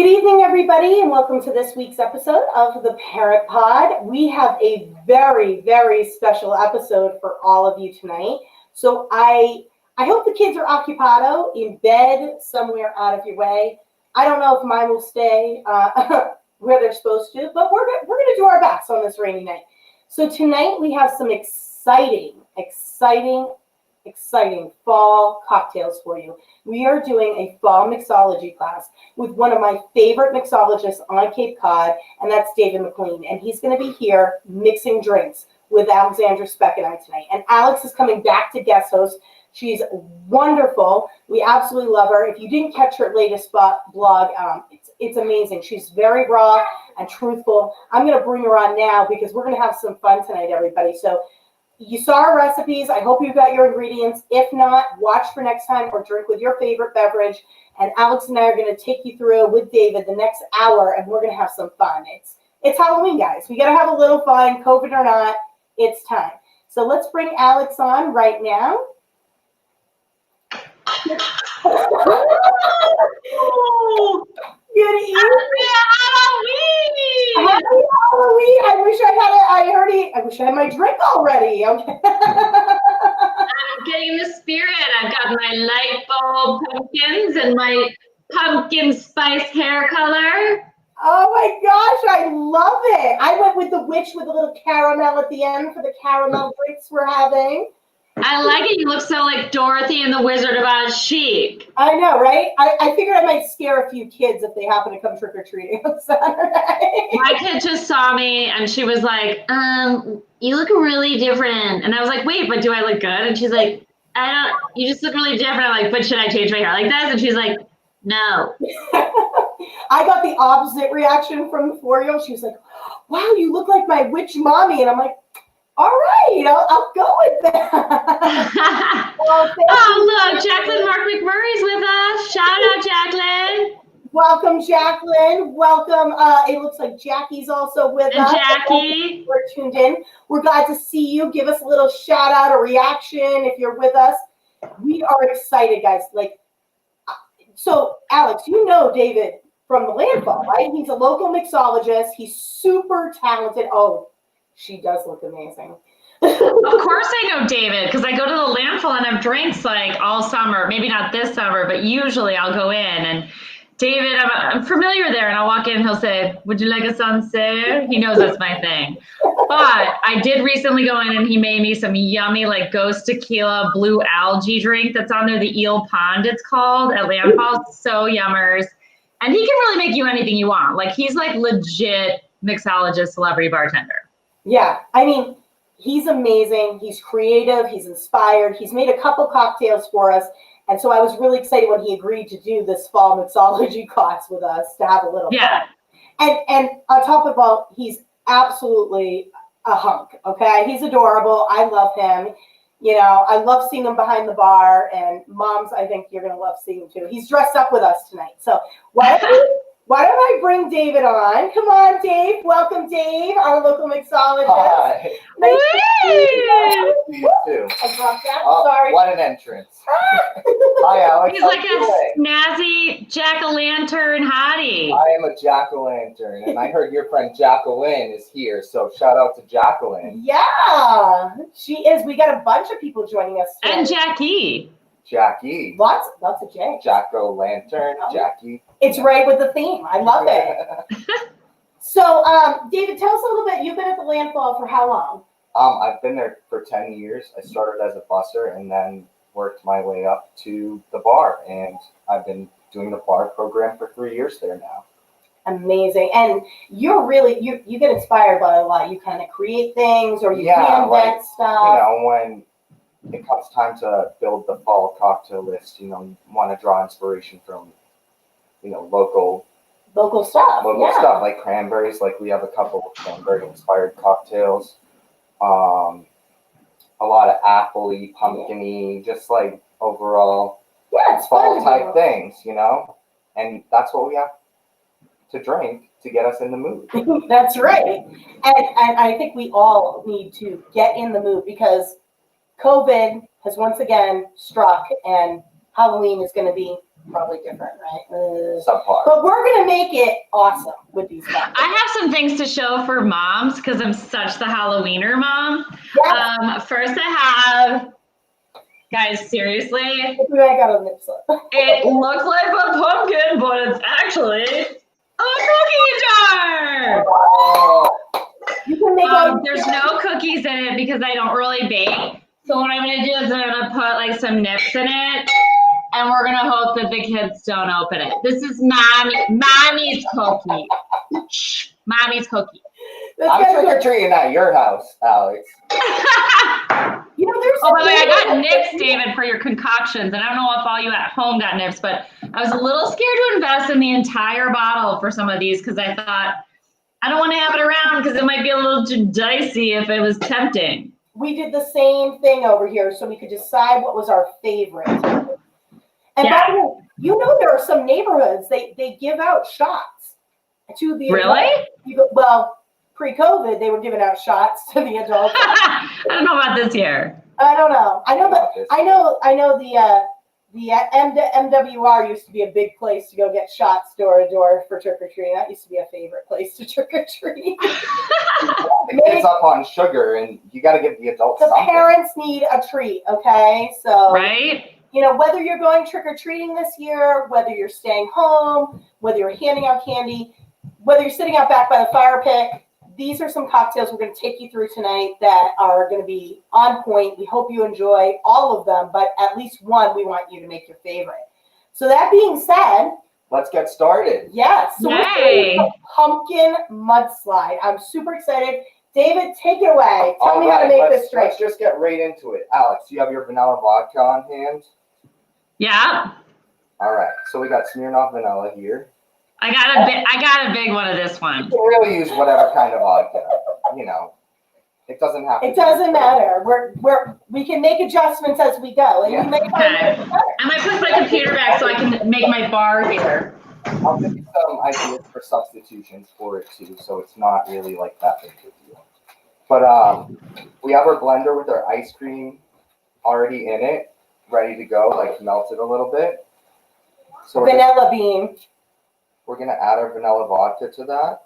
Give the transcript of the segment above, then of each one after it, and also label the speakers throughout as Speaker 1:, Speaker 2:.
Speaker 1: Good evening, everybody, and welcome to this week's episode of the Parent Pod. We have a very, very special episode for all of you tonight. So I hope the kids are occupado, in bed, somewhere out of your way. I don't know if mine will stay where they're supposed to, but we're going to do our best on this rainy night. So tonight we have some exciting fall cocktails for you. We are doing a fall mixology class with one of my favorite mixologists on Cape Cod, and that's Dave McLean. And he's going to be here mixing drinks with Alexandra Speck and I tonight. And Alex is coming back to guest host. She's wonderful. We absolutely love her. If you didn't catch her latest blog, it's amazing. She's very raw and truthful. I'm going to bring her on now because we're going to have some fun tonight, everybody. So you saw our recipes. I hope you got your ingredients. If not, watch for next time or drink with your favorite beverage. And Alex and I are going to take you through with David the next hour, and we're going to have some fun. It's Halloween, guys. We got to have a little fun, COVID or not. It's time. So let's bring Alex on right now. Good evening. Happy Halloween! I wish I had my drink already. Okay.
Speaker 2: I'm getting the spirit. I've got my light bulb pumpkins and my pumpkin spice hair color.
Speaker 1: Oh my gosh, I love it. I went with the witch with a little caramel at the end for the caramel drinks we're having.
Speaker 2: I like it. You look so like Dorothy and the Wizard of Oz chic.
Speaker 1: I know, right? I figured I might scare a few kids if they happen to come trick-or-treating on Saturday.
Speaker 2: My kid just saw me and she was like, you look really different. And I was like, wait, but do I look good? And she's like, you just look really different. I'm like, but should I change my hair like this? And she's like, no.
Speaker 1: I got the opposite reaction from the 4-year-old. She was like, wow, you look like my witch mommy. And I'm like, all right, I'll go with that. Well,
Speaker 2: look, Jacqueline Mark McMurray's with us. Shout out, Jacqueline.
Speaker 1: Welcome, Jacqueline. Welcome. It looks like Jackie's also with us.
Speaker 2: Jackie.
Speaker 1: We're tuned in. We're glad to see you. Give us a little shout out or reaction if you're with us. We are excited, guys. So, Alex, you know David from the Landfall, right? He's a local mixologist. He's super talented. Oh, she does look amazing.
Speaker 2: Of course I know David, because I go to the Landfall and have drinks like all summer. Maybe not this summer, but usually I'll go in. And David, I'm familiar there, and I'll walk in and he'll say, would you like a sunset? He knows that's my thing. But I did recently go in and he made me some yummy like ghost tequila blue algae drink that's on there, the Eel Pond it's called at Landfall. So yummers. And he can really make you anything you want. Like he's like legit mixologist, celebrity bartender.
Speaker 1: Yeah, I mean, he's amazing. He's creative. He's inspired. He's made a couple cocktails for us. And so I was really excited when he agreed to do this fall mixology class with us to have a little fun. And on top of all, he's absolutely a hunk, okay? He's adorable. I love him. You know, I love seeing him behind the bar. And moms, I think you're going to love seeing him too. He's dressed up with us tonight. So why don't I bring David on? Come on, Dave. Welcome, Dave, our local mixologist.
Speaker 3: Hi.
Speaker 1: Nice
Speaker 3: to see you too.
Speaker 1: I dropped that. Sorry.
Speaker 3: What an entrance. Hi, Alex.
Speaker 2: He's like a snazzy jack-o'-lantern hottie.
Speaker 3: I am a jack-o'-lantern, and I heard your friend Jacqueline is here, so shout out to Jacqueline.
Speaker 1: Yeah, she is. We got a bunch of people joining us today.
Speaker 2: And Jackie.
Speaker 3: Jackie.
Speaker 1: Lots of J.
Speaker 3: Jack-o'-lantern, Jackie.
Speaker 1: It's right with the theme. I love it. So, David, tell us a little bit. You've been at the Landfall for how long?
Speaker 3: I've been there for 10 years. I started as a busser and then worked my way up to the bar. And I've been doing the bar program for 3 years there now.
Speaker 1: Amazing. And you're really, you get inspired by a lot. You kind of create things or you reinvent stuff.
Speaker 3: You know, when it comes time to build the fall cocktail list, you know, you want to draw inspiration from, you know, local stuff. Stuff like cranberries. Like we have a couple of cranberry inspired cocktails. A lot of appley, pumpkin-y, just like overall
Speaker 1: it's
Speaker 3: fall type things, you know? And that's what we have to drink to get us in the mood.
Speaker 1: That's right. And I think we all need to get in the mood because COVID has once again struck and Halloween is going to be probably different, right?
Speaker 3: Subpar.
Speaker 1: But we're gonna make it awesome with these cocktails.
Speaker 2: I have some things to show for moms because I'm such the Halloweener mom.
Speaker 1: Yes.
Speaker 2: First I have, guys, seriously,
Speaker 1: I got a mix up.
Speaker 2: it looks like a pumpkin, but it's actually a cookie jar.
Speaker 1: Oh. You can make
Speaker 2: There's no cookies in it because I don't really bake. So what I'm gonna do is I'm gonna put like some nips in it, and we're gonna hope that the kids don't open it. This is mommy's cookie. Shh, mommy's cookie.
Speaker 3: I'm trick-or-treating at your house, Alex.
Speaker 1: You know, there's
Speaker 2: Oh, by the way, I got nips, David, for your concoctions. And I don't know if all you at home got nips, but I was a little scared to invest in the entire bottle for some of these because I thought, I don't want to have it around because it might be a little too dicey if it was tempting.
Speaker 1: We did the same thing over here so we could decide what was our favorite. And
Speaker 2: Yeah.
Speaker 1: by the way, you know there are some neighborhoods, they give out shots to the
Speaker 2: Really?
Speaker 1: adults. Well, pre-COVID, they were giving out shots to the adults.
Speaker 2: I don't know about this year.
Speaker 1: I don't know. I know the MWR used to be a big place to go get shots door to door for trick-or-treating. That used to be a favorite place to trick-or-treat.
Speaker 3: The kids up on sugar, and you got to give the adults
Speaker 1: The
Speaker 3: something.
Speaker 1: parents need a treat, okay? So,
Speaker 2: Right?
Speaker 1: you know, whether you're going trick-or-treating this year, whether you're staying home, whether you're handing out candy, whether you're sitting out back by the fire pit, these are some cocktails we're going to take you through tonight that are going to be on point. We hope you enjoy all of them, but at least one we want you to make your favorite. So that being said,
Speaker 3: let's get started.
Speaker 1: yes. So we're doing a pumpkin mudslide. I'm super excited. David, take it away. Tell me how to make this drink.
Speaker 3: Let's just get right into it. Alex, do you have your vanilla vodka on hand?
Speaker 2: Yeah.
Speaker 3: All right. So we got Smirnoff vanilla here.
Speaker 2: I got a big one of this one.
Speaker 3: You can really use whatever kind of vodka. You know, it doesn't have to.
Speaker 1: It doesn't matter. We can make adjustments as we go, and
Speaker 3: Yeah.
Speaker 1: we make
Speaker 2: Okay. I might put my computer back so I can make my bar here.
Speaker 3: I'll give you some ideas for substitutions for it too, so it's not really like that big of a deal. But we have our blender with our ice cream already in it, ready to go, like melted a little bit. So
Speaker 1: vanilla bean.
Speaker 3: We're gonna add our vanilla vodka to that.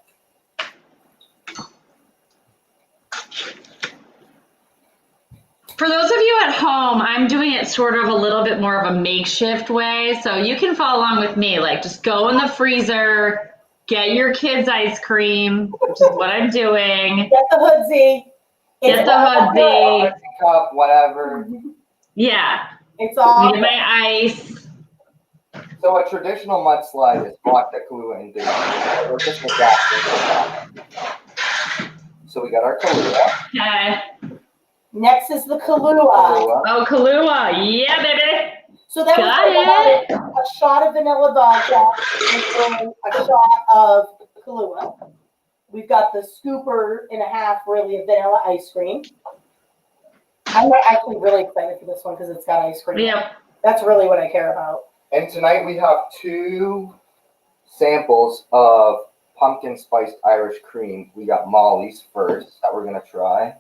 Speaker 2: For those of you at home, I'm doing it sort of a little bit more of a makeshift way. So you can follow along with me. Like just go in the freezer, get your kids ice cream, which is what I'm doing.
Speaker 1: Get the hoodsie.
Speaker 2: Get the hoodsie.
Speaker 3: Cup, whatever.
Speaker 2: Yeah.
Speaker 1: It's all
Speaker 2: Get my ice.
Speaker 3: So a traditional mudslide is vodka, Kahlua, and Dijon. We're just adapting to that. So we got our Kahlua.
Speaker 2: Okay.
Speaker 1: Next is the Kahlua.
Speaker 2: Oh, Kahlua. Yeah, baby.
Speaker 1: So that
Speaker 2: Got
Speaker 1: was a shot of vanilla vodka and a shot of Kahlua. We've got the scooper and a half, really, of vanilla ice cream. I'm actually really excited for this one because it's got ice cream.
Speaker 2: Yep.
Speaker 1: That's really what I care about.
Speaker 3: And tonight we have 2 samples of pumpkin spiced Irish cream. We got Molly's first that we're gonna try.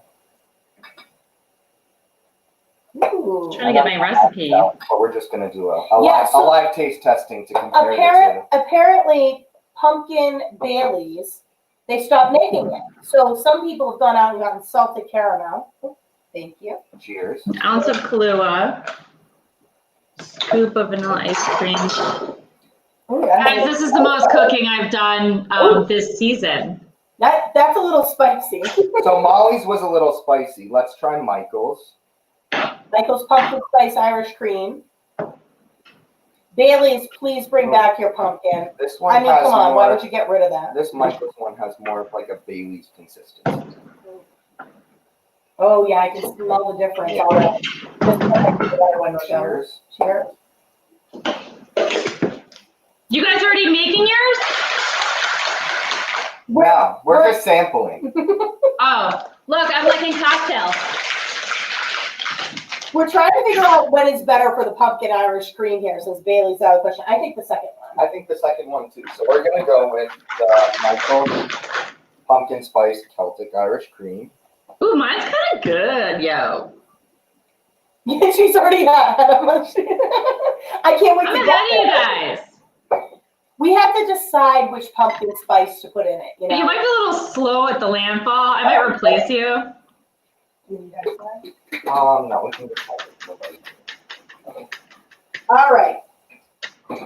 Speaker 1: Ooh.
Speaker 2: Trying to get my recipe.
Speaker 3: But we're just gonna do a
Speaker 1: so
Speaker 3: live taste testing to compare the two.
Speaker 1: Apparently, pumpkin Baileys, they stopped making it. So some people have gone out and gotten salted caramel. Oh, thank you.
Speaker 3: Cheers.
Speaker 2: Ounce of Kahlua. Scoop of vanilla ice cream.
Speaker 1: Ooh,
Speaker 2: Guys, this is the most cooking I've done this season.
Speaker 1: that's a little spicy.
Speaker 3: So Molly's was a little spicy. Let's try Michael's.
Speaker 1: Michael's pumpkin spice Irish cream. Bailey's, please bring back your pumpkin.
Speaker 3: This one
Speaker 1: I mean,
Speaker 3: has
Speaker 1: come on,
Speaker 3: more,
Speaker 1: why would you get rid of that?
Speaker 3: This Michael's one has more of like a Bailey's consistency.
Speaker 1: Oh yeah, I can smell the difference already.
Speaker 3: Cheers.
Speaker 1: Cheers.
Speaker 2: You guys already making yours?
Speaker 3: Yeah, we're just sampling.
Speaker 2: Oh, look, I'm liking cocktails.
Speaker 1: We're trying to figure out what is better for the pumpkin Irish cream here, since Bailey's out of the question. I think the second one.
Speaker 3: I think the second one too. So we're gonna go with the Michael's pumpkin spice Celtic Irish cream.
Speaker 2: Ooh, mine's kind of good, yo.
Speaker 1: Yeah, she's already had. I can't wait
Speaker 2: I'm
Speaker 1: to
Speaker 2: ahead
Speaker 1: get
Speaker 2: of you
Speaker 1: there.
Speaker 2: guys.
Speaker 1: We have to decide which pumpkin spice to put in it. You know?
Speaker 2: You might be a little slow at the landfall. I might replace you.
Speaker 3: No, we can just
Speaker 1: All right.
Speaker 3: You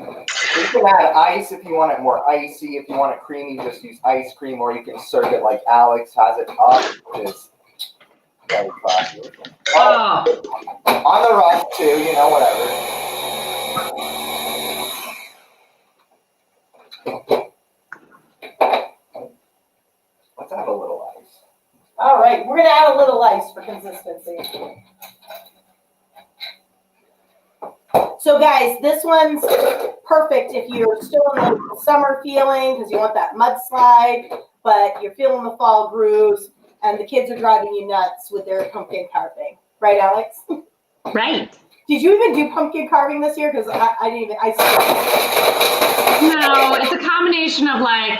Speaker 3: can add ice if you want it more icy. If you want it creamy, just use ice cream, or you can serve it like Alex has it up, which is very classy.
Speaker 2: Oh,
Speaker 3: On the rough too, you know, whatever. Let's add a little ice.
Speaker 1: All right, we're gonna add a little ice for consistency. So guys, this one's perfect if you're still in the summer feeling because you want that mudslide, but you're feeling the fall grooves and the kids are driving you nuts with their pumpkin carving. Right, Alex?
Speaker 2: right.
Speaker 1: Did you even do pumpkin carving this year? Because I didn't even,
Speaker 2: No, it's a combination of like,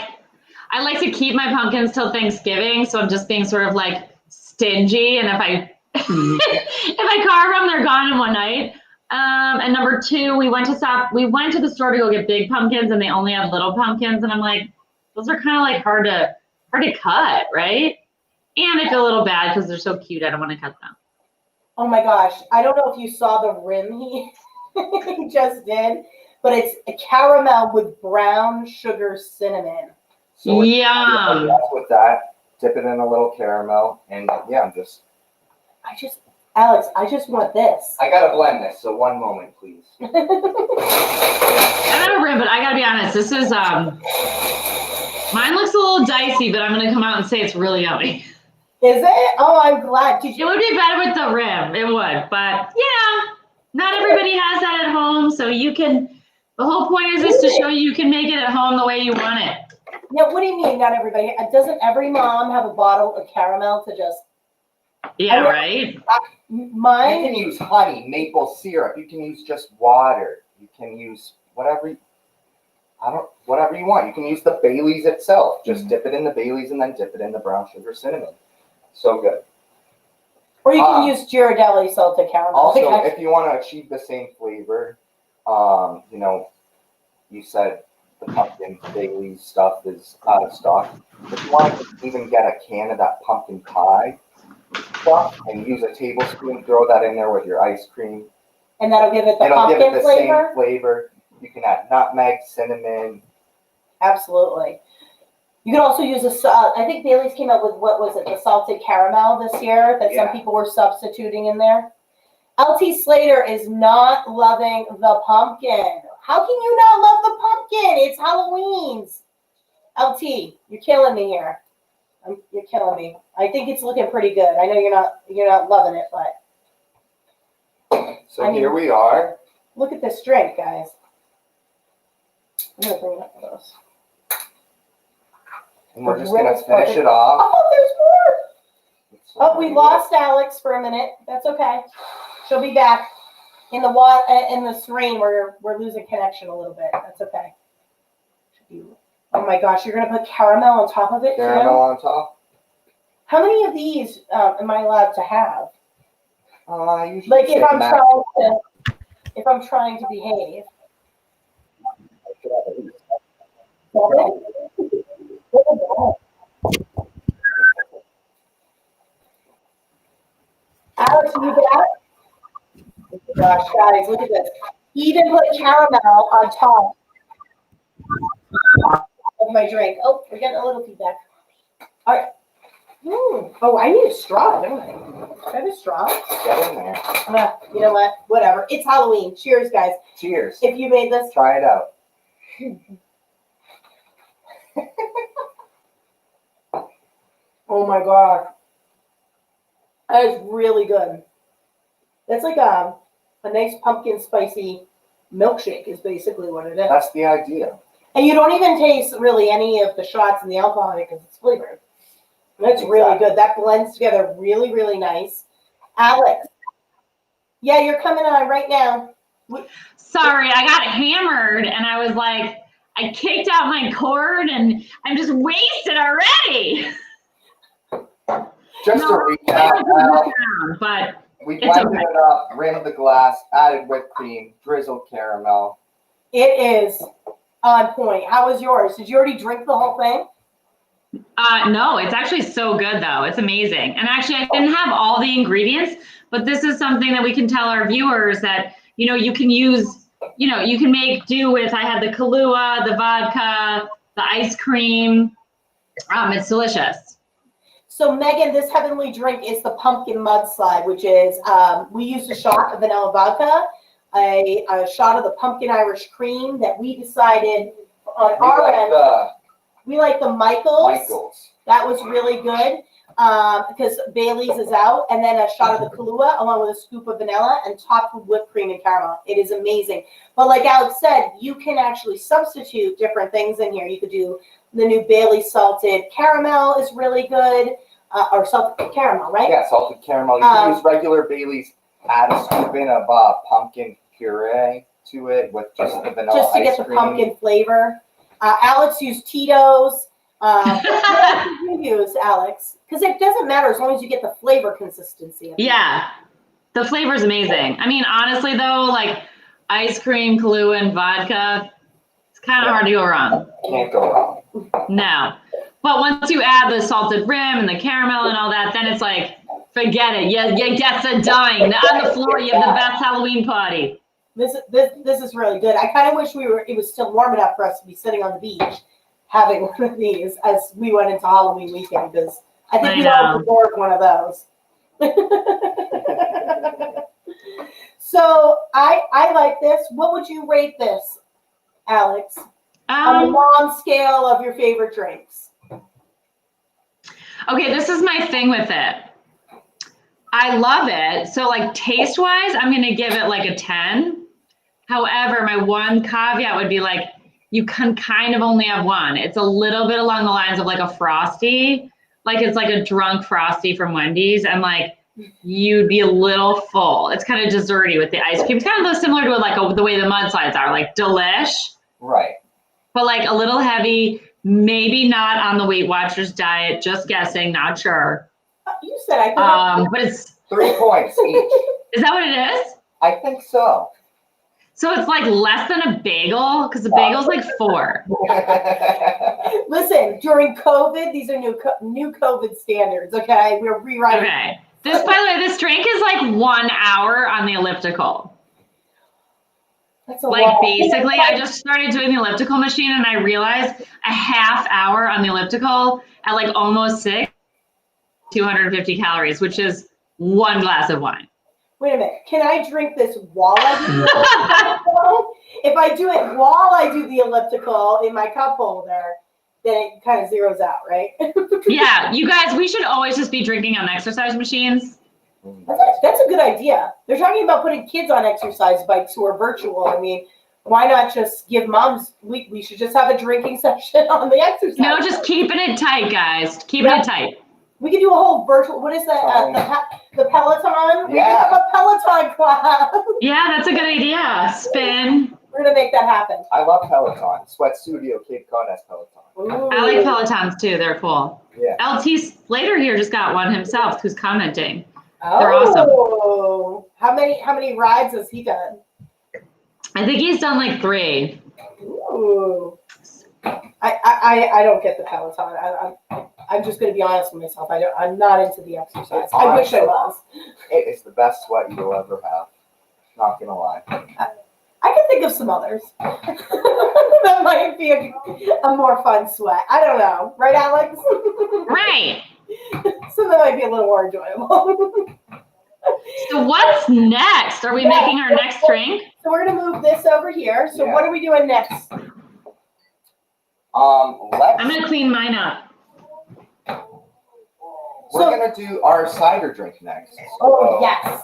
Speaker 2: I like to keep my pumpkins till Thanksgiving, so I'm just being sort of like stingy, and if I if I carve them, they're gone in one night. And number two, we went to the store to go get big pumpkins, and they only had little pumpkins, and I'm like, those are kind of like hard to cut, right? And I feel a little bad because they're so cute. I don't want to cut them.
Speaker 1: oh my gosh, I don't know if you saw the rim he just did, but it's a caramel with brown sugar cinnamon.
Speaker 3: So
Speaker 2: Yum.
Speaker 3: with that, dip it in a little caramel, and yeah,
Speaker 1: Alex, I just want this.
Speaker 3: I gotta blend this, so one moment, please.
Speaker 2: I have a rim, but I gotta be honest. This is mine looks a little dicey, but I'm gonna come out and say it's really yummy.
Speaker 1: Is it? Oh, I'm glad.
Speaker 2: It would be better with the rim. It would, but yeah, not everybody has that at home, so you can. The whole point is to show you can make it at home the way you want it.
Speaker 1: No, what do you mean? Not everybody? Doesn't every mom have a bottle of caramel to just?
Speaker 2: Yeah, right.
Speaker 1: Mine.
Speaker 3: You can use honey, maple syrup. You can use just water. You can use whatever you want. You can use the Baileys itself. Just dip it in the Baileys and then dip it in the brown sugar cinnamon. So good.
Speaker 1: Or you can use Ghirardelli salted caramel.
Speaker 3: Also, if you want to achieve the same flavor, you know, you said the pumpkin Baileys stuff is out of stock. If you want to even get a can of that pumpkin pie stuff and use a tablespoon, throw that in there with your ice cream.
Speaker 1: And that'll give it the
Speaker 3: It'll give
Speaker 1: pumpkin
Speaker 3: it the
Speaker 1: flavor?
Speaker 3: same flavor. You can add nutmeg, cinnamon.
Speaker 1: Absolutely. You can also use I think Bailey's came up with, what was it, the salted caramel this year that some people were substituting in there. LT Slater is not loving the pumpkin. How can you not love the pumpkin? It's Halloween's. LT, you're killing me here. You're killing me. I think it's looking pretty good. I know you're not loving it, but.
Speaker 3: So here we are.
Speaker 1: Look at this drink, guys. I'm gonna bring up those.
Speaker 3: And we're just gonna finish it off.
Speaker 1: Oh, there's more. Oh, we lost Alex for a minute. That's okay. She'll be back. In the rain, we're losing connection a little bit. That's okay. Oh my gosh, you're gonna put caramel on top of it?
Speaker 3: Caramel on top.
Speaker 1: How many of these am I allowed to have?
Speaker 3: Usually
Speaker 1: like if I'm trying to behave. Alex, you back? Oh my gosh, guys, look at this. He even put caramel on top of my drink. Oh, we're getting a little feedback. All right. Oh, I need a straw, don't I? Do I have a straw?
Speaker 3: Get in there.
Speaker 1: You know what? Whatever. It's Halloween. Cheers, guys.
Speaker 3: Cheers.
Speaker 1: If you made this.
Speaker 3: Try it out.
Speaker 1: Oh my god. That is really good. That's like a nice pumpkin spicy milkshake is basically what it is.
Speaker 3: That's the idea.
Speaker 1: And you don't even taste really any of the shots in the alcohol because it's flavored. That's really good. That blends together really, really nice. Alex. Yeah, you're coming on right now.
Speaker 2: Sorry, I got hammered and I was like, I kicked out my cord and I'm just wasted already.
Speaker 3: Just to recap,
Speaker 2: but
Speaker 3: We blended it up, rimmed the glass, added whipped cream, drizzled caramel.
Speaker 1: It is on point. How was yours? Did you already drink the whole thing?
Speaker 2: No, it's actually so good though. It's amazing. And actually I didn't have all the ingredients, but this is something that we can tell our viewers that, you can use, you can make do with. I had the Kahlua, the vodka, the ice cream. It's delicious.
Speaker 1: So Megan, this heavenly drink is the pumpkin mudslide, which is, we used a shot of vanilla vodka, a shot of the pumpkin Irish cream that we decided on our end. We like the Michael's. That was really good because Bailey's is out. And then a shot of the Kahlua along with a scoop of vanilla and topped with whipped cream and caramel. It is amazing. But like Alex said, you can actually substitute different things in here. You could do the new Bailey salted caramel is really good. Or salted caramel, right?
Speaker 3: Yeah, salted caramel. You can use regular Bailey's, add a scoop in of pumpkin puree to it with just the vanilla
Speaker 1: just to
Speaker 3: ice
Speaker 1: get the
Speaker 3: cream.
Speaker 1: Pumpkin flavor. Alex used Tito's. What did you use, Alex? Because it doesn't matter as long as you get the flavor consistency.
Speaker 2: Yeah, the flavor's amazing. I mean, honestly though, like ice cream, Kahlua, and vodka, it's kind of hard to go wrong.
Speaker 3: Can't go wrong.
Speaker 2: No. But once you add the salted rim and the caramel and all that, then it's like, forget it. You get to dine. On the floor, you have the best Halloween party.
Speaker 1: This is really good. I kind of wish it was still warm enough for us to be sitting on the beach having one of these as we went into Halloween weekend, because I think we all deserve one of those. So I like this. What would you rate this, Alex? On the long scale of your favorite drinks.
Speaker 2: Okay, this is my thing with it. I love it. So like taste-wise, I'm going to give it like a 10. However, my one caveat would be like, you can kind of only have one. It's a little bit along the lines of like a Frosty. Like it's like a drunk Frosty from Wendy's. And like, you'd be a little full. It's kind of desserty with the ice cream. It's kind of similar to the way the Mudslides are, like delish.
Speaker 3: Right.
Speaker 2: But like a little heavy, maybe not on the Weight Watchers diet, just guessing, not sure.
Speaker 1: You said I thought.
Speaker 2: But it's
Speaker 3: 3 points each.
Speaker 2: Is that what it is?
Speaker 3: I think so.
Speaker 2: So it's like less than a bagel, because the bagel's like 4.
Speaker 1: Listen, during COVID, these are new COVID standards. Okay, we're rewriting.
Speaker 2: Okay. This, by the way, this drink is like 1 hour on the elliptical.
Speaker 1: That's a
Speaker 2: like
Speaker 1: lot.
Speaker 2: basically, I just started doing the elliptical machine, and I realized a half hour on the elliptical at like almost 250 calories, which is 1 glass of wine.
Speaker 1: Wait a minute. Can I drink this while I do the elliptical? If I do it while I do the elliptical in my cup holder, then it kind of zeroes out, right?
Speaker 2: Yeah, you guys, we should always just be drinking on exercise machines.
Speaker 1: That's a good idea. They're talking about putting kids on exercise bikes who are virtual. I mean, why not just give moms, we should just have a drinking session on the exercise.
Speaker 2: No, just keeping it tight, guys. Keeping it tight.
Speaker 1: We could do a whole virtual, what is that, the Peloton? We could have a Peloton class.
Speaker 2: Yeah, that's a good idea. Spin.
Speaker 1: We're going to make that happen.
Speaker 3: I love Peloton. Sweat Studio, Cape Cod has Peloton.
Speaker 1: Ooh.
Speaker 2: I like Pelotons too. They're cool.
Speaker 3: Yeah.
Speaker 2: LT Slater here just got one himself who's commenting.
Speaker 1: Oh.
Speaker 2: They're awesome.
Speaker 1: How many rides has he done?
Speaker 2: I think he's done like 3.
Speaker 1: Ooh. I don't get the Peloton. I'm just going to be honest with myself. I'm not into the exercise. I wish I was.
Speaker 3: It's the best sweat you'll ever have. Not going to lie.
Speaker 1: I can think of some others. That might be a more fun sweat. I don't know. Right, Alex?
Speaker 2: Right.
Speaker 1: So that might be a little more enjoyable.
Speaker 2: So what's next? Are we making our next drink?
Speaker 1: So we're going to move this over here. So what are we doing next?
Speaker 2: I'm going to clean mine up.
Speaker 3: We're going to do our cider drink next.
Speaker 1: Oh, yes.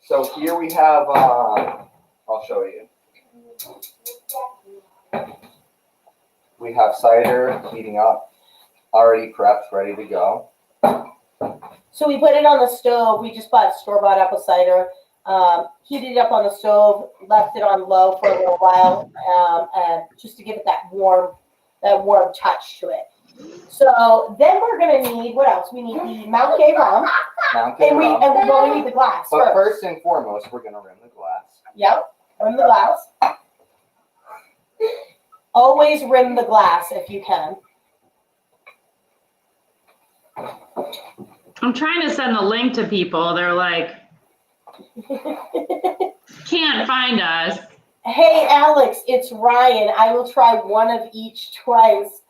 Speaker 3: So here we have, I'll show you. We have cider heating up, already prepped, ready to go.
Speaker 1: So we put it on the stove. We just bought store-bought apple cider, heated it up on the stove, left it on low for a little while, and just to give it that warm touch to it. So then we're gonna need, what else? We need the Mount Gay rum. And we need the glass
Speaker 3: But
Speaker 1: first.
Speaker 3: first and foremost, we're gonna rim the glass.
Speaker 1: Yep, rim the glass. Always rim the glass if you can.
Speaker 2: I'm trying to send the link to people. They're like, can't find us.
Speaker 1: Hey, Alex, it's Ryan. I will try one of each twice.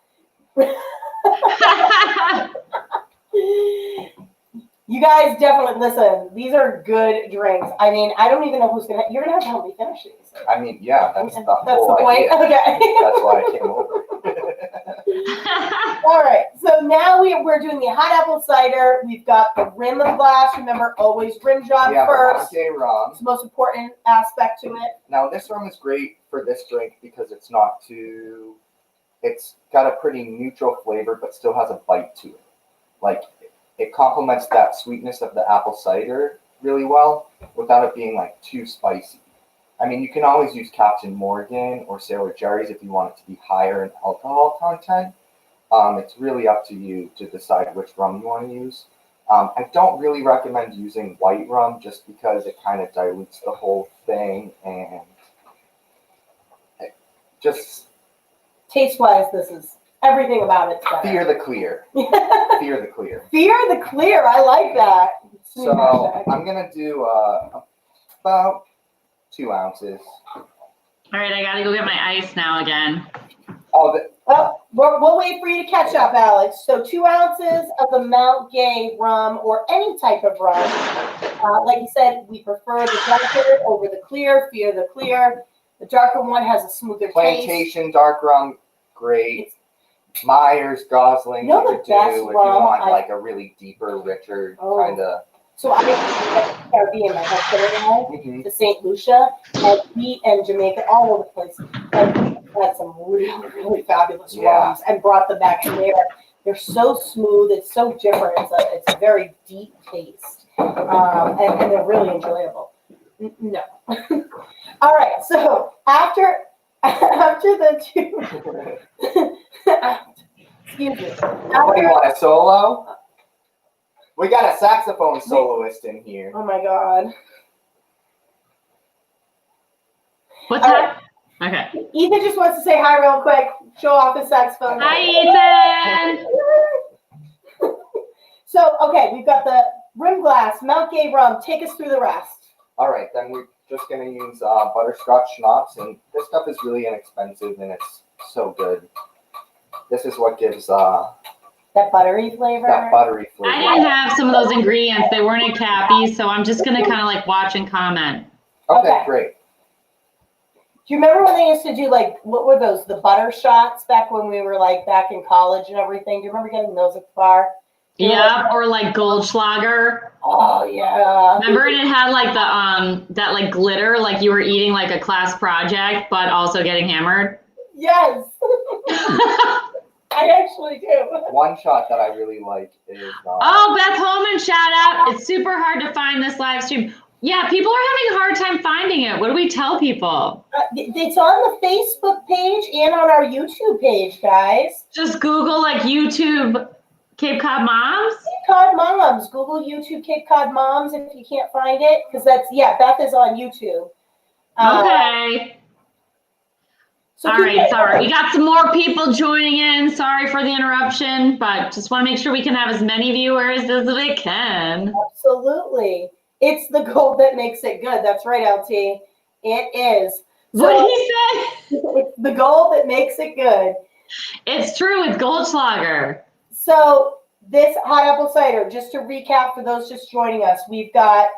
Speaker 1: You guys definitely listen. These are good drinks. I mean, I don't even know who's you're gonna have to help me finish these.
Speaker 3: I mean, yeah, that's the
Speaker 1: whole
Speaker 3: point.
Speaker 1: Idea. Okay.
Speaker 3: That's why I came over.
Speaker 1: All right. So now we're doing the hot apple cider. We've got the rim of the glass. Remember, always rim job first.
Speaker 3: Yeah, rum.
Speaker 1: It's the most important aspect to it.
Speaker 3: Now, this rum is great for this drink because it's not too. It's got a pretty neutral flavor, but still has a bite to it. Like, it complements that sweetness of the apple cider really well without it being like too spicy. I mean, you can always use Captain Morgan or Sailor Jerry's if you want it to be higher in alcohol content. It's really up to you to decide which rum you want to use. I don't really recommend using white rum just because it kind of dilutes the whole thing and it just...
Speaker 1: Taste-wise, this is everything about it's better.
Speaker 3: Fear the clear. Fear the clear.
Speaker 1: Fear the clear. I like that.
Speaker 3: So I'm going to do about 2 ounces.
Speaker 2: All right, I gotta go get my ice now again.
Speaker 1: We'll wait for you to catch up, Alex. So 2 ounces of the Mount Gay rum or any type of rum. Like you said, we prefer the darker over the clear. Fear the clear. The darker one has a smoother
Speaker 3: Plantation
Speaker 1: taste.
Speaker 3: dark rum, great. Myers, Gosling,
Speaker 1: You know
Speaker 3: you
Speaker 1: the
Speaker 3: could
Speaker 1: best
Speaker 3: do if you
Speaker 1: rum
Speaker 3: want like a really deeper, richer kind of.
Speaker 1: So I went to the Caribbean, my husband and I, to St. Lucia, and Jamaica, all over the place. And we had some really, really fabulous rums and brought them back. And they're so smooth. It's so different. It's a very deep taste. And they're really enjoyable. No. All right. So after the two, excuse me.
Speaker 3: What do you want, a solo? We got a saxophone soloist in here.
Speaker 1: Oh my God.
Speaker 2: What's that? Okay.
Speaker 1: Ethan just wants to say hi real quick. Show off his saxophone.
Speaker 2: Hi, Ethan.
Speaker 1: So, okay, we've got the rim glass, Mount Gay rum. Take us through the rest.
Speaker 3: All right, then we're just going to use butterscotch schnapps, and this stuff is really inexpensive, and it's so good. This is what gives
Speaker 1: that buttery flavor.
Speaker 2: I didn't have some of those ingredients. They weren't at Cappy, so I'm just going to kind of like watch and comment.
Speaker 3: Okay, great.
Speaker 1: Do you remember when they used to do like, what were those, the butter shots back when we were like back in college and everything? Do you remember getting those at the bar?
Speaker 2: Yeah, or like Goldschlager.
Speaker 1: Oh yeah.
Speaker 2: Remember, and it had like the that like glitter, like you were eating like a class project, but also getting hammered.
Speaker 1: Yes. I actually do.
Speaker 3: One shot that I really like is.
Speaker 2: Oh, Beth Holman, shout out! It's super hard to find this live stream. Yeah, people are having a hard time finding it. What do we tell people?
Speaker 1: It's on the Facebook page and on our YouTube page, guys.
Speaker 2: Just Google like YouTube Cape Cod Moms?
Speaker 1: Cape Cod Moms. Google YouTube Cape Cod Moms if you can't find it. Because Beth is on YouTube.
Speaker 2: Okay. So all right, sorry. We got some more people joining in. Sorry for the interruption, but just want to make sure we can have as many viewers as we can.
Speaker 1: Absolutely. It's the gold that makes it good. That's right, LT. It is.
Speaker 2: What did he say?
Speaker 1: It's the gold that makes it good.
Speaker 2: It's true. It's Goldschlager.
Speaker 1: So this hot apple cider, just to recap for those just joining us, we've got,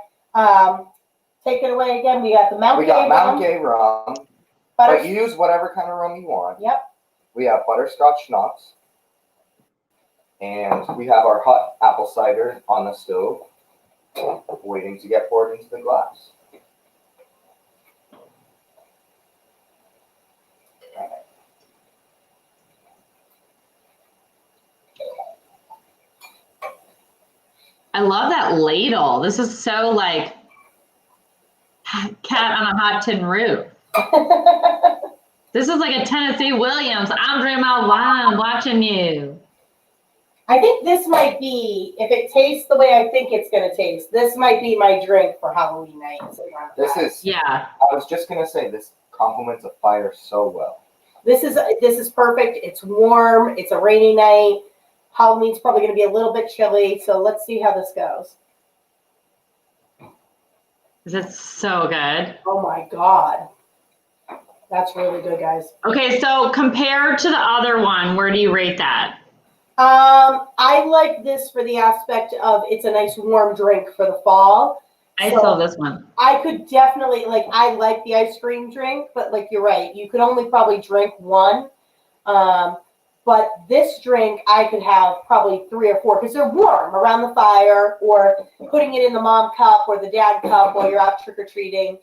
Speaker 1: take it away again, we got the Mount
Speaker 3: Gay rum. But use whatever kind of rum you want.
Speaker 1: Yep.
Speaker 3: We have butterscotch schnapps. And we have our hot apple cider on the stove, waiting to get poured into the glass.
Speaker 2: I love that ladle. This is so like cat on a hot tin roof. This is like a Tennessee Williams. I'm drinking my wine watching you.
Speaker 1: I think this might be, if it tastes the way I think it's going to taste, this might be my drink for Halloween night.
Speaker 3: This is,
Speaker 2: Yeah.
Speaker 3: I was just going to say, this complements a fire so well.
Speaker 1: This is perfect. It's warm. It's a rainy night. Halloween's probably going to be a little bit chilly. So let's see how this goes.
Speaker 2: This is so good.
Speaker 1: Oh my God. That's really good, guys.
Speaker 2: Okay, so compared to the other one, where do you rate that?
Speaker 1: I like this for the aspect of it's a nice warm drink for the fall.
Speaker 2: I
Speaker 1: So
Speaker 2: saw this one.
Speaker 1: I could definitely, like, I like the ice cream drink, but like you're right, you could only probably drink one. But this drink, I could have probably 3 or 4 because they're warm around the fire, or putting it in the mom cup or the dad cup while you're out trick or treating.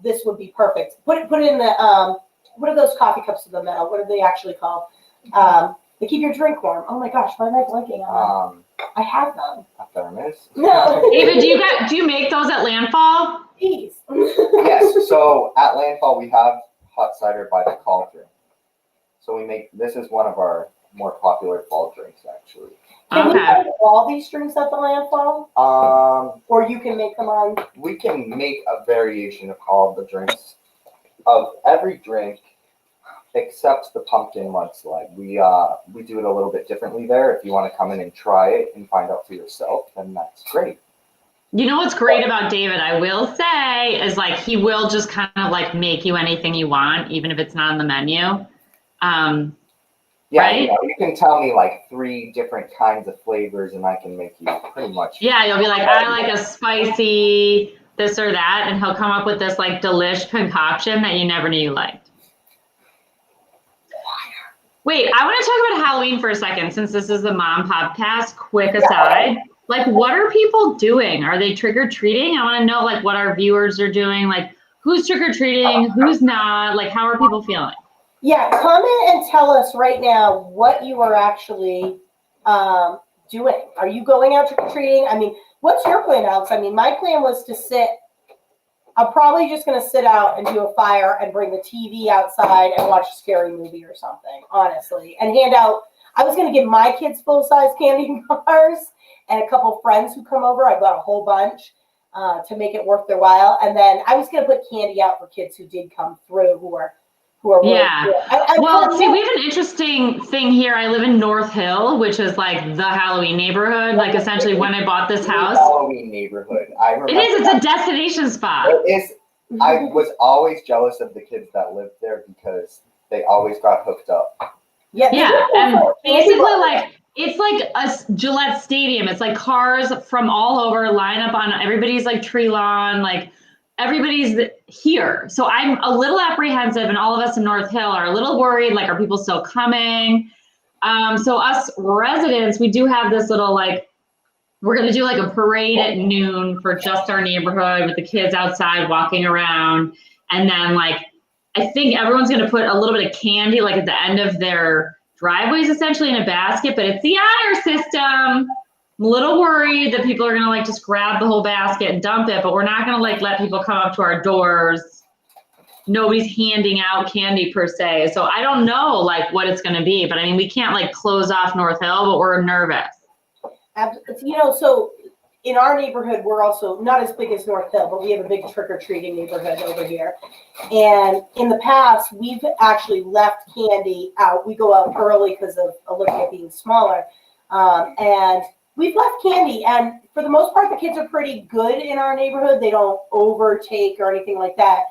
Speaker 1: This would be perfect. Put it in the what are those coffee cups with the metal? What are they actually called? They keep your drink warm. Oh my gosh, why am I blanking on them? I have them.
Speaker 3: A thermos?
Speaker 1: No.
Speaker 2: David, do you make those at Landfall?
Speaker 1: Please.
Speaker 3: Yes. So at Landfall, we have hot cider by the cauldron. So this is one of our more popular fall drinks, actually.
Speaker 1: Can
Speaker 2: Okay.
Speaker 1: we make all these drinks at the Landfall? Or you can make them on?
Speaker 3: We can make a variation of all the drinks, of every drink, except the pumpkin mudslide. We do it a little bit differently there. If you want to come in and try it and find out for yourself, then that's great.
Speaker 2: You know what's great about David, I will say, is like he will just kind of like make you anything you want, even if it's not on the menu.
Speaker 3: Yeah,
Speaker 2: right?
Speaker 3: you can tell me like 3 different kinds of flavors, and I can make you pretty much.
Speaker 2: Yeah, you'll be like, I like a spicy this or that, and he'll come up with this like delish concoction that you never knew you liked. Wait, I want to talk about Halloween for a second, since this is the Mom Podcast. Quick aside, like, what are people doing? Are they trick-or-treating? I want to know, like, what our viewers are doing. Like, who's trick-or-treating? Who's not? Like, how are people feeling?
Speaker 1: Yeah, comment and tell us right now what you are actually doing. Are you going out trick-or-treating? I mean, what's your plan, Alex? I mean, my plan was to sit. I'm probably just going to sit out and do a fire and bring the TV outside and watch a scary movie or something, honestly. And hand out, I was going to give my kids full-size candy bars and a couple friends who come over. I bought a whole bunch to make it worth their while. And then I was going to put candy out for kids who did come through who are really
Speaker 2: Yeah.
Speaker 1: good.
Speaker 2: Well, see, we have an interesting thing here. I live in North Hill, which is like the Halloween neighborhood. Like, essentially, when I bought this house,
Speaker 3: Halloween neighborhood. I remember.
Speaker 2: it is. It's a destination spot.
Speaker 3: It is. I was always jealous of the kids that lived there because they always got hooked up.
Speaker 1: Yeah,
Speaker 2: and basically, like, it's like a Gillette Stadium. It's like cars from all over line up on everybody's like tree lawn, like everybody's here. So I'm a little apprehensive, and all of us in North Hill are a little worried. Like, are people still coming? So us residents, we do have this little like, we're going to do like a parade at noon for just our neighborhood with the kids outside walking around. And then like, I think everyone's going to put a little bit of candy like at the end of their driveways, essentially in a basket, but it's the honor system. I'm a little worried that people are going to like just grab the whole basket and dump it, but we're not going to like let people come up to our doors. Nobody's handing out candy per se. So I don't know like what it's going to be, but I mean, we can't like close off North Hill, but we're nervous.
Speaker 1: You know, so in our neighborhood, we're also not as big as North Hill, but we have a big trick-or-treating neighborhood over here. And in the past, we've actually left candy out. We go out early because of Olivia being smaller. And we've left candy. And for the most part, the kids are pretty good in our neighborhood. They don't overtake or anything like that.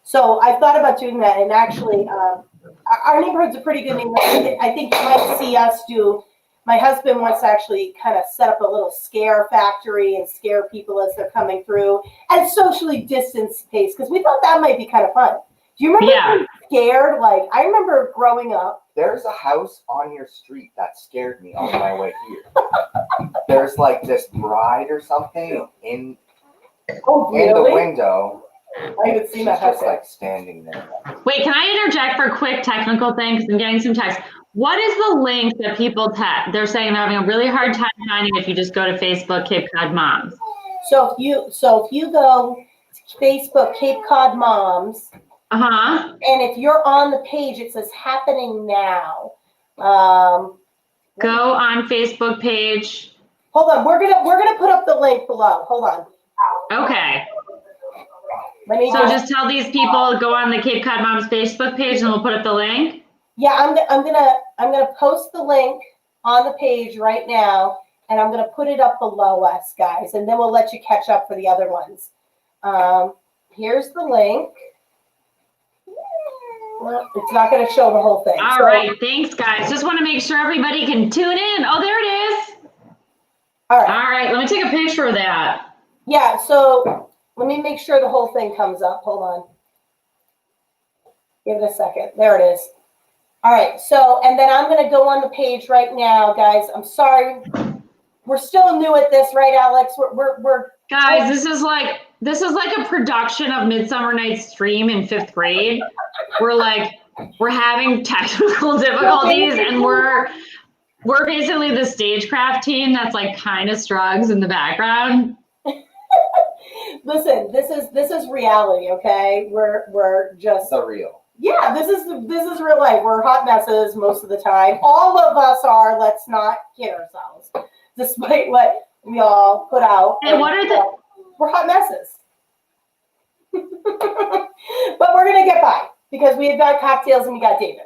Speaker 1: So I thought about doing that. And actually, our neighborhood's a pretty good neighborhood. I think you might see us do. My husband wants to actually kind of set up a little scare factory and scare people as they're coming through at socially distanced pace, because we thought that might be kind of fun. Do you remember being scared? Like, I remember growing up.
Speaker 3: There's a house on your street that scared me on my way here. There's like this bride or something in the window.
Speaker 1: I haven't seen that house.
Speaker 3: Just like standing there.
Speaker 2: Wait, can I interject for a quick technical thing? Because I'm getting some text. What is the link that people tap? They're saying they're having a really hard time finding if you just go to Facebook Cape Cod Moms.
Speaker 1: So if you go to Facebook Cape Cod Moms, and if you're on the page, it says happening now.
Speaker 2: Go on Facebook page.
Speaker 1: Hold on, we're gonna put up the link below. Hold on.
Speaker 2: Okay.
Speaker 1: Let me
Speaker 2: So just tell these people go on the Cape Cod Moms Facebook page, and we'll put up the link.
Speaker 1: Yeah, I'm gonna post the link on the page right now, and I'm gonna put it up below us, guys, and then we'll let you catch up for the other ones. Here's the link. Well, it's not gonna show the whole thing.
Speaker 2: All right, thanks, guys. Just want to make sure everybody can tune in. Oh, there it is.
Speaker 1: All right.
Speaker 2: All right, let me take a picture of that.
Speaker 1: Yeah, so let me make sure the whole thing comes up. Hold on. Give it a second. There it is. All right, so, and then I'm going to go on the page right now, guys. I'm sorry. We're still new at this, right, Alex? We're
Speaker 2: Guys, this is like a production of Midsummer Night's Dream in 5th grade. We're having technical difficulties, and we're basically the stagecraft team that's like kind of struggles in the background.
Speaker 1: Listen, this is reality, okay? We're just
Speaker 3: The real.
Speaker 1: Yeah, this is real life. We're hot messes most of the time. All of us are. Let's not kid ourselves, despite what we all put out.
Speaker 2: And what are the?
Speaker 1: We're hot messes, but we're gonna get by because we've got cocktails and we got David,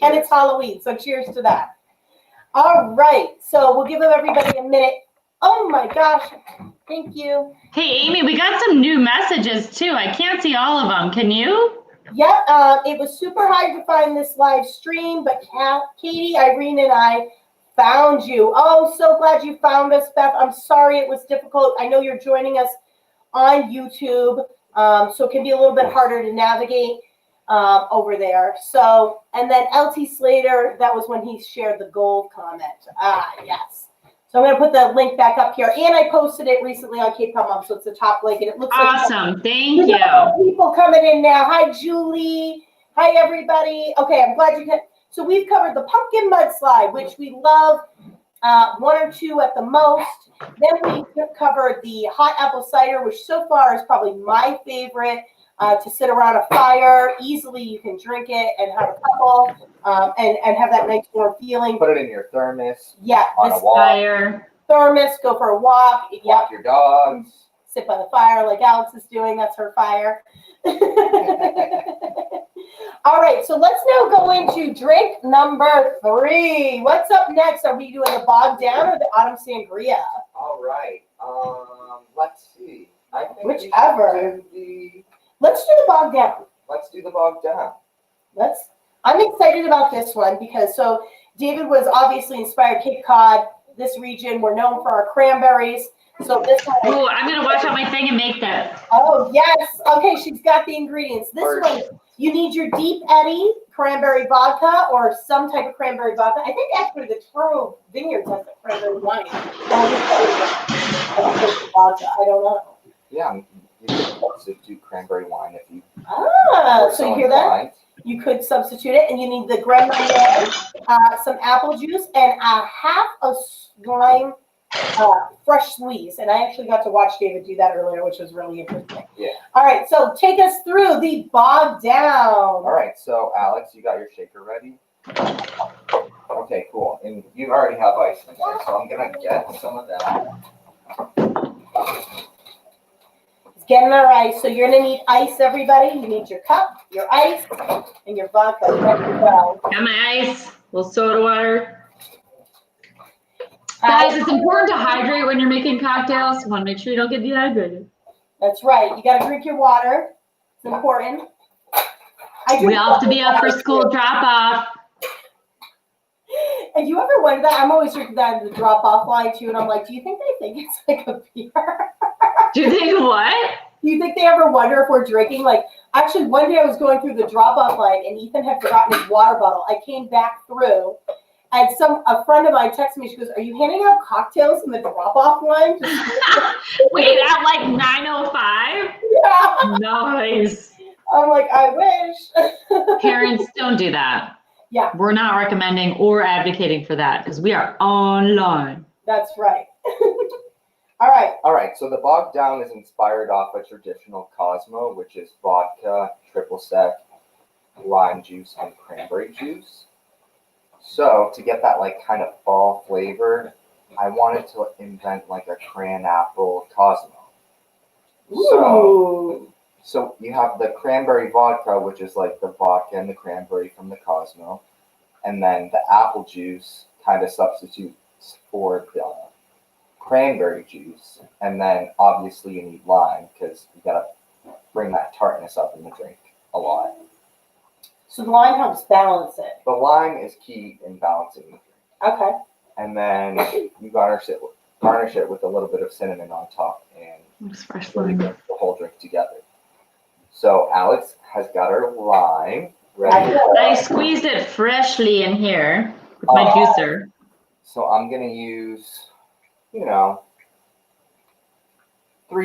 Speaker 1: and it's Halloween. So cheers to that. All right, so we'll give everybody a minute. Oh my gosh, thank you.
Speaker 2: Hey, Amy, we got some new messages too. I can't see all of them. Can you?
Speaker 1: Yeah, it was super hard to find this live stream, but Katie, Irene, and I found you. Oh, so glad you found us, Beth. I'm sorry it was difficult. I know you're joining us on YouTube, so it can be a little bit harder to navigate over there. So, and then LT Slater, that was when he shared the gold comment. Ah, yes. So I'm going to put the link back up here. And I posted it recently on Cape Cod Mom, so it's the top link. And it looks
Speaker 2: awesome.
Speaker 1: Like
Speaker 2: thank you.
Speaker 1: People coming in now. Hi, Julie. Hi, everybody. Okay, I'm glad you can. So we've covered the pumpkin mudslide, which we love, 1 or 2 at the most. Then we covered the hot apple cider, which so far is probably my favorite. To sit around a fire, easily you can drink it and have a couple, and have that nice warm feeling.
Speaker 3: Put it in your thermos.
Speaker 1: Yeah,
Speaker 3: on a walk.
Speaker 2: Fire.
Speaker 1: Thermos, go for a walk.
Speaker 3: Walk your dogs.
Speaker 1: Sit by the fire like Alex is doing. That's her fire. All right, so let's now go into drink number 3. What's up next? Are we doing the Bog Down or the Autumn Sangria?
Speaker 3: All right. Let's see. I think
Speaker 1: Whichever.
Speaker 3: Let's
Speaker 1: do the Bog Down.
Speaker 3: Let's do the Bog Down.
Speaker 1: I'm excited about this one because so David was obviously inspired Cape Cod, this region. We're known for our cranberries. So this one.
Speaker 2: Oh, I'm gonna watch out my thing and make that.
Speaker 1: Oh yes. Okay, she's got the ingredients. This one, you need your Deep Eddy cranberry vodka or some type of cranberry vodka. I think actually the True Vineyards has a cranberry wine. Vodka. I don't know.
Speaker 3: Yeah, you could substitute cranberry wine if you.
Speaker 1: So you hear that? You could substitute it, and you need the Grand Marnier, some apple juice, and a half a lime fresh squeeze. And I actually got to watch David do that earlier, which was really interesting.
Speaker 3: Yeah.
Speaker 1: All right, so take us through the Bog Down.
Speaker 3: All right, so Alex, you got your shaker ready? Okay, cool. And you already have ice in there, so I'm gonna get some of that.
Speaker 1: Getting our ice. So you're going to need ice, everybody. You need your cup, your ice, and your vodka. Ready to go.
Speaker 2: Got my ice, a little soda water. Guys, it's important to hydrate when you're making cocktails. You want to make sure you don't get dehydrated.
Speaker 1: That's right. You got to drink your water. It's important.
Speaker 2: We all have to be up for school drop-off.
Speaker 1: And you ever wonder that? I'm always drinking that in the drop-off line, too. And I'm like, do you think they think it's like a beer?
Speaker 2: Do you think what?
Speaker 1: Do you think they ever wonder if we're drinking? Like, actually, one day I was going through the drop-off line, and Ethan had forgotten his water bottle. I came back through, and a friend of mine texted me. She goes, "Are you handing out cocktails in the drop-off line?"
Speaker 2: Wait, at like 9:05?
Speaker 1: Yeah.
Speaker 2: Nice.
Speaker 1: I'm like, I wish.
Speaker 2: Parents, don't do that.
Speaker 1: Yeah.
Speaker 2: We're not recommending or advocating for that because we are online.
Speaker 1: That's right. All right.
Speaker 3: All right, so the Bog Down is inspired off a traditional Cosmo, which is vodka, triple sec, lime juice, and cranberry juice. So to get that like kind of fall flavor, I wanted to invent like a cran apple Cosmo.
Speaker 1: Ooh.
Speaker 3: So you have the cranberry vodka, which is like the vodka and the cranberry from the Cosmo, and then the apple juice kind of substitutes for the cranberry juice, and then obviously you need lime because you gotta bring that tartness up in the drink a lot.
Speaker 1: So the lime helps balance it.
Speaker 3: The lime is key in balancing the drink.
Speaker 1: Okay.
Speaker 3: And then you garnish it with a little bit of cinnamon on top, and
Speaker 2: It's fresh
Speaker 3: really
Speaker 2: lime.
Speaker 3: get the whole drink together. So Alex has got her lime ready.
Speaker 2: I squeezed it freshly in here with my juicer.
Speaker 3: So I'm gonna use, 3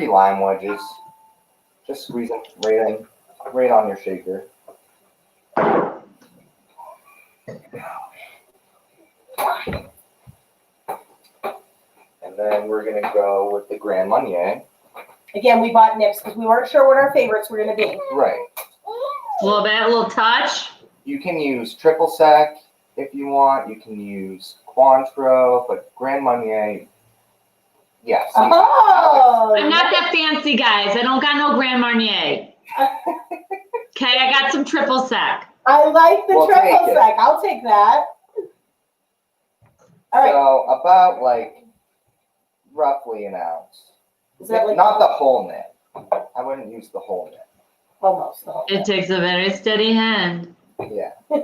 Speaker 3: lime wedges. Just squeeze them right on your shaker. And then we're gonna go with the Grand Marnier.
Speaker 1: Again, we bought nips because we weren't sure what our favorites were going to be.
Speaker 3: Right.
Speaker 2: A little bit, a little touch.
Speaker 3: You can use triple sec if you want. You can use Cointreau, but Grand Marnier, yes.
Speaker 1: Oh!
Speaker 2: I'm not that fancy, guys. I don't got no Grand Marnier. Okay, I got some triple sec.
Speaker 1: I like the
Speaker 3: We'll
Speaker 1: triple
Speaker 3: take it.
Speaker 1: sec. I'll take that. All right.
Speaker 3: So about like roughly an ounce.
Speaker 1: Is that like
Speaker 3: Not the whole nip. I wouldn't use the whole nip.
Speaker 1: almost the whole
Speaker 2: It takes a very steady hand.
Speaker 3: Yeah.
Speaker 1: thing?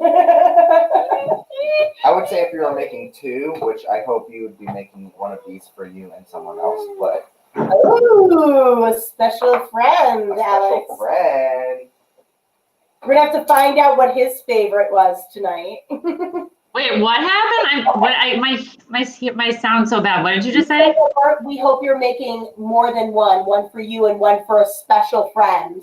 Speaker 3: I would say if you were making 2, which I hope you would be making one of these for you and someone else, but
Speaker 1: Ooh, a special friend,
Speaker 3: a
Speaker 1: Alex.
Speaker 3: special friend.
Speaker 1: We're gonna have to find out what his favorite was tonight.
Speaker 2: Wait, what happened? My sound's so bad. What did you just say?
Speaker 1: We hope you're making more than one for you and one for a special friend.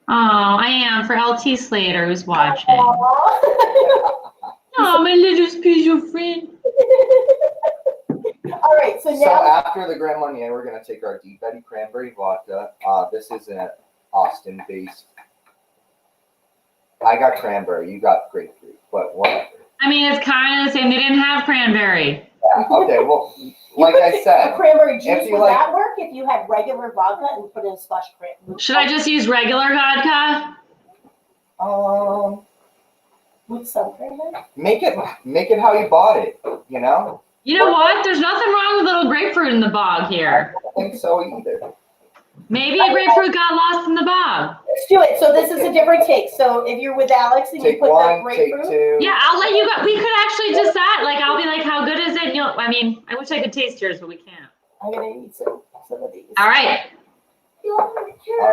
Speaker 2: Oh, I am for LT Slater who's watching.
Speaker 1: Aw.
Speaker 2: Oh, my little special friend.
Speaker 1: All right, so
Speaker 3: So
Speaker 1: now
Speaker 3: after the Grand Marnier, we're going to take our Deep Eddy Cranberry Vodka. This is an Austin-based. I got cranberry, you got grapefruit, but whatever.
Speaker 2: I mean, it's kind of the same. They didn't have cranberry.
Speaker 3: Yeah, okay, well, like I
Speaker 1: a
Speaker 3: said,
Speaker 1: cranberry juice,
Speaker 3: if you
Speaker 1: would
Speaker 3: like-
Speaker 1: that work if you had regular vodka and put in a slush cranberry?
Speaker 2: Should I just use regular vodka?
Speaker 1: With some cranberry?
Speaker 3: make it how you bought it, you know?
Speaker 2: You know what? There's nothing wrong with little grapefruit in the bog here.
Speaker 3: I don't think so either.
Speaker 2: Maybe a grapefruit got lost in the bog.
Speaker 1: Let's do it. So this is a different take. So if you're with Alex and you
Speaker 3: Take
Speaker 1: put the
Speaker 3: 1,
Speaker 1: grapefruit.
Speaker 3: take 2.
Speaker 2: Yeah, I'll let you go. We could actually decide. Like, I'll be like, how good is it? I mean, I wish I could taste yours, but we can't.
Speaker 1: I'm gonna eat some of these.
Speaker 2: All right.
Speaker 3: All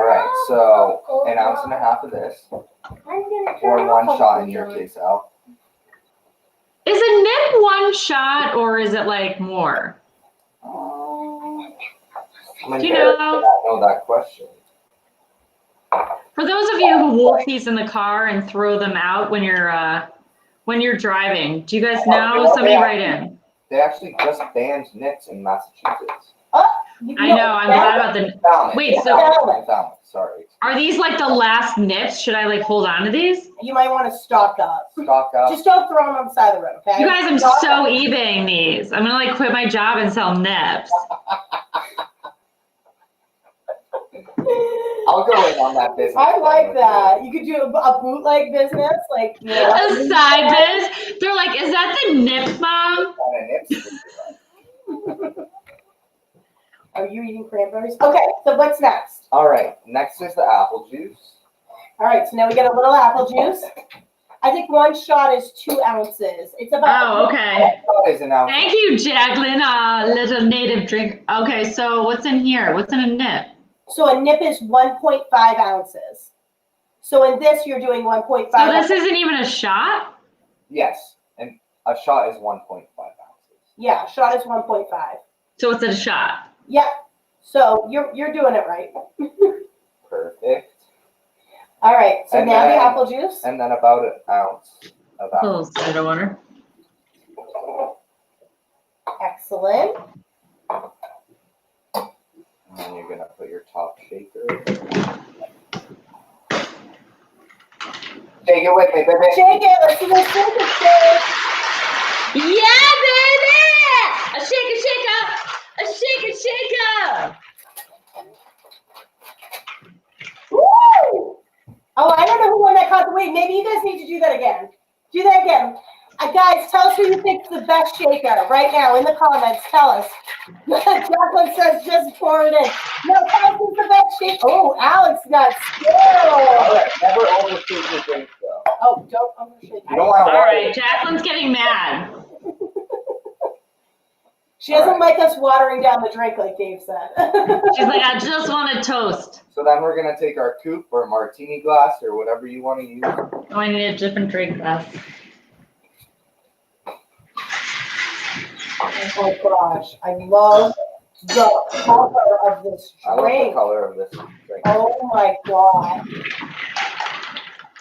Speaker 3: right, so an ounce and a half of this, or 1 shot in your case, Al.
Speaker 2: Is a nip 1 shot or is it like more?
Speaker 3: I'm
Speaker 2: Do you
Speaker 3: embarrassed
Speaker 2: know-
Speaker 3: to not know that question.
Speaker 2: For those of you who wolf these in the car and throw them out when you're driving, do you guys know? Somebody write in.
Speaker 3: They actually just banned nips in Massachusetts.
Speaker 2: I know. I'm glad about the.
Speaker 3: Falmouth.
Speaker 2: Wait, so
Speaker 3: Falmouth, sorry.
Speaker 2: are these like the last nips? Should I like hold on to these?
Speaker 1: You might want to stock up.
Speaker 3: Stock up.
Speaker 1: Just don't throw them on the side of the road, okay?
Speaker 2: You guys, I'm
Speaker 1: Stock
Speaker 2: so
Speaker 1: up.
Speaker 2: eBaying these. I'm gonna like quit my job and sell nips.
Speaker 3: I'll go in on that business.
Speaker 1: I like that. You could do a bootleg business, like you know.
Speaker 2: A side biz. They're like, is that the nip, mom?
Speaker 3: On a nips.
Speaker 1: Are you eating cranberries? Okay, so what's next?
Speaker 3: All right, next is the apple juice.
Speaker 1: All right, so now we get a little apple juice. I think 1 shot is 2 ounces. It's about.
Speaker 2: Oh, okay.
Speaker 3: That is an ounce.
Speaker 2: Thank you, Jacqueline. Little native drink. Okay, so what's in here? What's in a nip?
Speaker 1: So a nip is 1.5 ounces. So in this, you're doing 1.5.
Speaker 2: So this isn't even a shot?
Speaker 3: Yes, and a shot is 1.5 ounces.
Speaker 1: Yeah, a shot is 1.5.
Speaker 2: So it's a shot.
Speaker 1: Yeah. So you're doing it right.
Speaker 3: Perfect.
Speaker 1: All right. So
Speaker 3: And
Speaker 1: now the
Speaker 3: then-
Speaker 1: apple juice.
Speaker 3: And then about an ounce of
Speaker 2: A
Speaker 3: apple.
Speaker 2: little cider water.
Speaker 1: Excellent.
Speaker 3: And then you're gonna put your top shaker. Shake it with me, baby.
Speaker 1: Shake it. Let's do the shake it shake.
Speaker 2: Yeah, baby! A shaker. A shaker.
Speaker 1: Woo! Oh, I don't know who won that contest. Wait, maybe you guys need to do that again. Do that again. Guys, tell us who you think's the best shaker right now in the comments. Tell us. Jacqueline says just pour it in. No, tell us who's the best shaker. Oh, Alex got scared.
Speaker 3: All right, never overshake your drink, though.
Speaker 1: Oh, don't overshake.
Speaker 3: You don't want to.
Speaker 2: All right, Jacqueline's getting mad.
Speaker 1: She doesn't like us watering down the drink, like Dave said.
Speaker 2: She's like, I just want a toast.
Speaker 3: So then we're gonna take our coupe or martini glass or whatever you want to use.
Speaker 2: Oh, I need a different drink glass.
Speaker 1: Oh my gosh, I love the color of this
Speaker 3: I love the
Speaker 1: drink.
Speaker 3: color of this drink.
Speaker 1: Oh my god.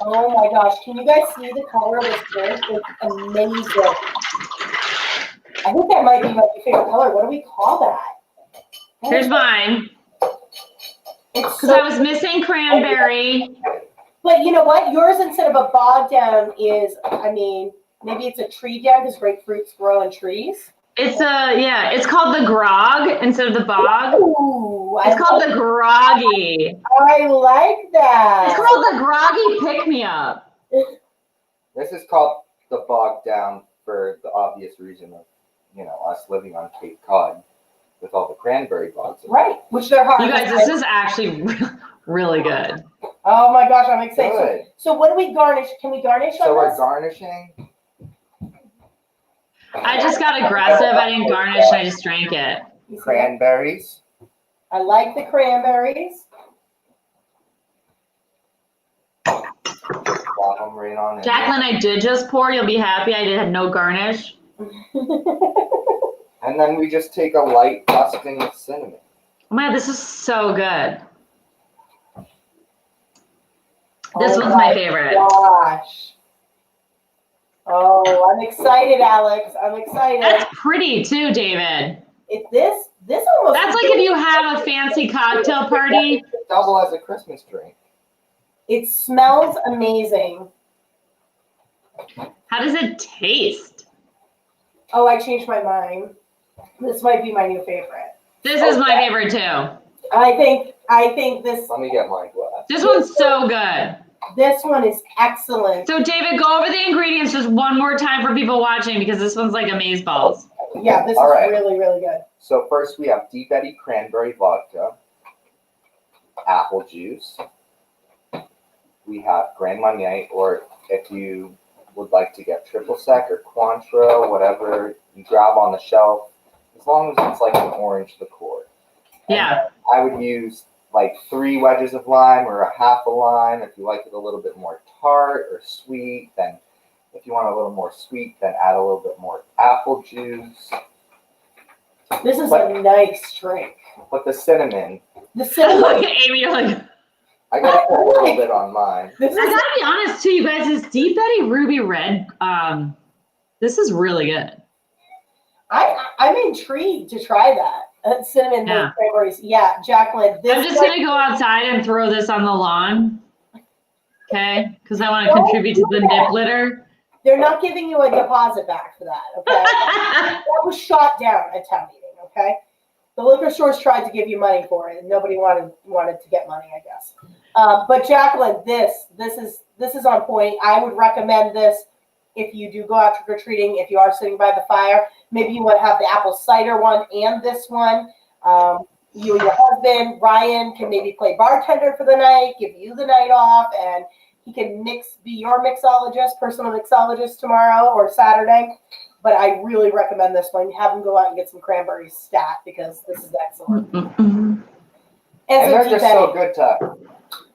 Speaker 1: Oh my gosh, can you guys see the color of this drink? It's amazing. I think that might be my favorite color. What do we call that?
Speaker 2: Here's mine.
Speaker 1: It's
Speaker 2: Because I was missing cranberry.
Speaker 1: But you know what? Yours instead of a bog down is, I mean, maybe it's a tree down because grapefruits grow in trees.
Speaker 2: It's called the grog instead of the bog.
Speaker 1: Ooh,
Speaker 2: It's called the groggy.
Speaker 1: I like that.
Speaker 2: It's called the groggy pick-me-up.
Speaker 3: This is called the bog down for the obvious reason of, us living on Cape Cod with all the cranberry bogs.
Speaker 1: Right, which they're hard.
Speaker 2: You guys, this is actually really good.
Speaker 1: Oh my gosh, I'm excited.
Speaker 3: Good.
Speaker 1: So what do we garnish? Can we garnish on
Speaker 3: So we're
Speaker 1: this?
Speaker 3: garnishing.
Speaker 2: I just got aggressive. I didn't garnish. I just drank it.
Speaker 3: Cranberries.
Speaker 1: I like the cranberries.
Speaker 3: Plop them right on in.
Speaker 2: Jacqueline, I did just pour. You'll be happy. I did have no garnish.
Speaker 3: And then we just take a light dusting of cinnamon.
Speaker 2: Oh my God, this is so good. This one's
Speaker 1: my
Speaker 2: my favorite.
Speaker 1: Gosh. Oh, I'm excited, Alex. I'm excited.
Speaker 2: That's pretty too, David.
Speaker 1: This almost.
Speaker 2: That's like if you have a fancy cocktail party.
Speaker 3: Double as a Christmas drink.
Speaker 1: It smells amazing.
Speaker 2: How does it taste?
Speaker 1: Oh, I changed my mind. This might be my new favorite.
Speaker 2: This is my favorite too.
Speaker 1: I think this
Speaker 3: Let me get my glass.
Speaker 2: This one's so good.
Speaker 1: this one is excellent.
Speaker 2: So David, go over the ingredients just one more time for people watching because this one's like amazeballs.
Speaker 1: Yeah, this
Speaker 3: All
Speaker 1: is
Speaker 3: right.
Speaker 1: really, really good.
Speaker 3: So first we have Deep Eddy cranberry vodka, apple juice. We have Grand Marnier, or if you would like to get triple sec or Cointreau, whatever you grab on the shelf, as long as it's like an orange liqueur.
Speaker 2: Yeah.
Speaker 3: I would use like 3 wedges of lime or a half a lime. If you like it a little bit more tart or sweet, then if you want a little more sweet, then add a little bit more apple juice.
Speaker 1: This is a nice drink.
Speaker 3: But the cinnamon,
Speaker 1: The
Speaker 2: Look
Speaker 1: cinnamon.
Speaker 2: at Amy, you're like,
Speaker 3: I gotta put a little bit on mine.
Speaker 1: This
Speaker 2: I
Speaker 1: is
Speaker 2: gotta be honest too, you guys, this Deep Eddy Ruby Red, this is really good.
Speaker 1: I'm intrigued to try that. Cinnamon
Speaker 2: Yeah.
Speaker 1: with cranberries. Yeah, Jacqueline. This
Speaker 2: I'm just gonna go outside and throw this on the lawn. Okay? Because I want to contribute to the nip litter.
Speaker 1: They're not giving you a deposit back for that, okay? That was shot down at town meeting, okay? The liquor stores tried to give you money for it, and nobody wanted to get money, I guess. But Jacqueline, this is on point. I would recommend this if you do go out trick or treating. If you are sitting by the fire, maybe you want to have the apple cider one and this one. You and your husband Ryan can maybe play bartender for the night, give you the night off, and he can be your mixologist, personal mixologist tomorrow or Saturday. But I really recommend this one. Have them go out and get some cranberry stat because this is excellent.
Speaker 2: Mm-mm.
Speaker 3: And they're
Speaker 1: so
Speaker 3: just
Speaker 1: Deep
Speaker 3: so
Speaker 1: Eddy.
Speaker 3: good to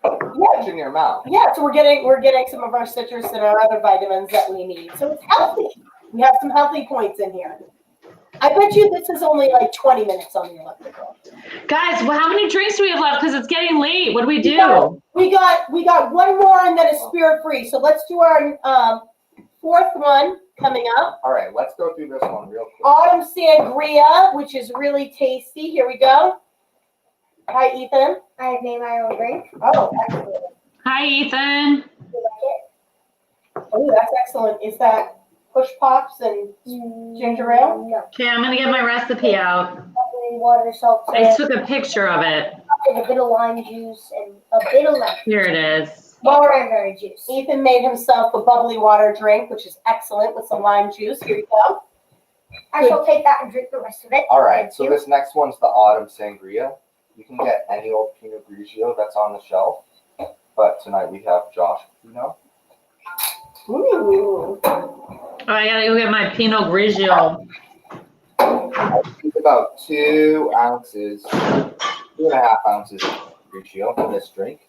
Speaker 3: catch in your mouth.
Speaker 1: Yeah, so we're getting some of our citrus and our other vitamins that we need. So it's healthy. We have some healthy points in here. I bet you this is only like 20 minutes on the electrical.
Speaker 2: Guys, well, how many drinks do we have left? Because it's getting late. What do we do?
Speaker 1: We got one more and then a spirit free. So let's do our fourth one coming up.
Speaker 3: All right, let's go through this one real quick.
Speaker 1: Autumn Sangria, which is really tasty. Here we go. Hi, Ethan.
Speaker 4: I've made my own drink.
Speaker 1: Oh, excellent.
Speaker 2: Hi, Ethan.
Speaker 4: You like it?
Speaker 1: Oh, that's excellent. Is that push pops and ginger ale?
Speaker 4: No.
Speaker 2: Okay, I'm gonna get my recipe out.
Speaker 4: Bubbly water, salt,
Speaker 2: I took a picture of it.
Speaker 4: and a bit of lime juice and a bit of lemon.
Speaker 2: Here it is.
Speaker 4: And cranberry juice.
Speaker 1: Ethan made himself a bubbly water drink, which is excellent, with some lime juice. Here you go.
Speaker 4: I shall take that and drink the rest of it.
Speaker 3: All right,
Speaker 4: Thank
Speaker 3: so
Speaker 4: you.
Speaker 3: this next one's the Autumn Sangria. You can get any old Pinot Grigio that's on the shelf, but tonight we have Josh Pinot.
Speaker 1: Ooh.
Speaker 2: Oh, I gotta go get my Pinot Grigio.
Speaker 3: I think about 2 ounces, 2.5 ounces of Grigio for this drink.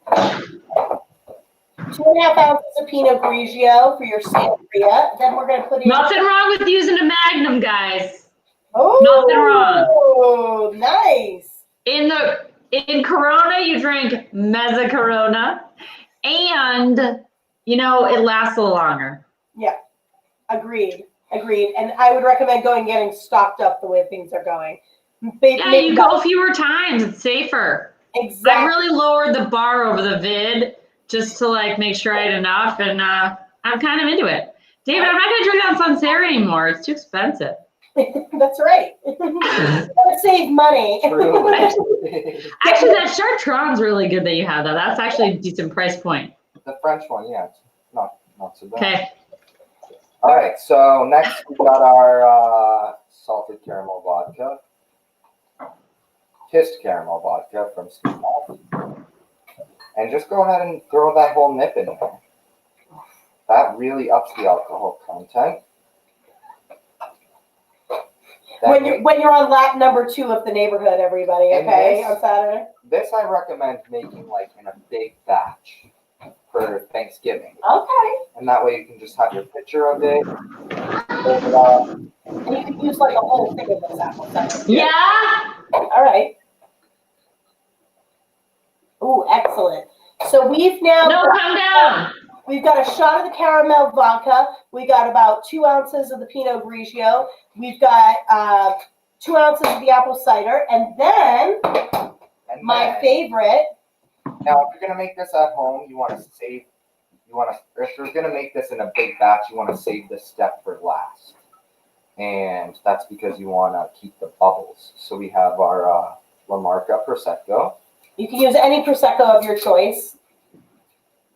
Speaker 1: 2.5 ounces of Pinot Grigio for your sangria. Then we're gonna put in.
Speaker 2: Nothing wrong with using a Magnum, guys.
Speaker 1: Oh,
Speaker 2: nothing wrong.
Speaker 1: Oh, nice.
Speaker 2: In Corona, you drink Mezza Corona, and you know it lasts a little longer.
Speaker 1: Yeah, agreed. And I would recommend going and getting stocked up the way things are going.
Speaker 2: Yeah, you go fewer times. It's safer.
Speaker 1: Exactly.
Speaker 2: I really lowered the bar over the vid just to like make sure I had enough, and I'm kind of into it. David, I'm not gonna drink on Sangria anymore. It's too expensive.
Speaker 1: That's right. Gotta save money.
Speaker 2: Actually, that Chartron's really good that you have though. That's actually a decent price point.
Speaker 3: The French one, yeah, it's not so bad.
Speaker 2: Okay.
Speaker 3: All right, so next we got our salted caramel vodka, kissed caramel vodka from Sweet Mouth, and just go ahead and throw that whole nip in there. That really ups the alcohol content.
Speaker 1: When you're on lap number 2 of the neighborhood, everybody, okay, on Saturday.
Speaker 3: This I recommend making like in a big batch for Thanksgiving.
Speaker 1: Okay.
Speaker 3: And that way you can just have your picture of it. Hold it up.
Speaker 1: And you can use like a whole thing of this apple cider.
Speaker 2: Yeah.
Speaker 1: All right. Ooh, excellent. So we've now
Speaker 2: Calm down.
Speaker 1: we've got a shot of the caramel vodka. We got about 2 ounces of the Pinot Grigio. We've got 2 ounces of the apple cider, and then my favorite.
Speaker 3: Now, if you're gonna make this at home, if you're gonna make this in a big batch, you want to save this step for last, and that's because you want to keep the bubbles. So we have our La Marca Prosecco.
Speaker 1: You can use any Prosecco of your choice.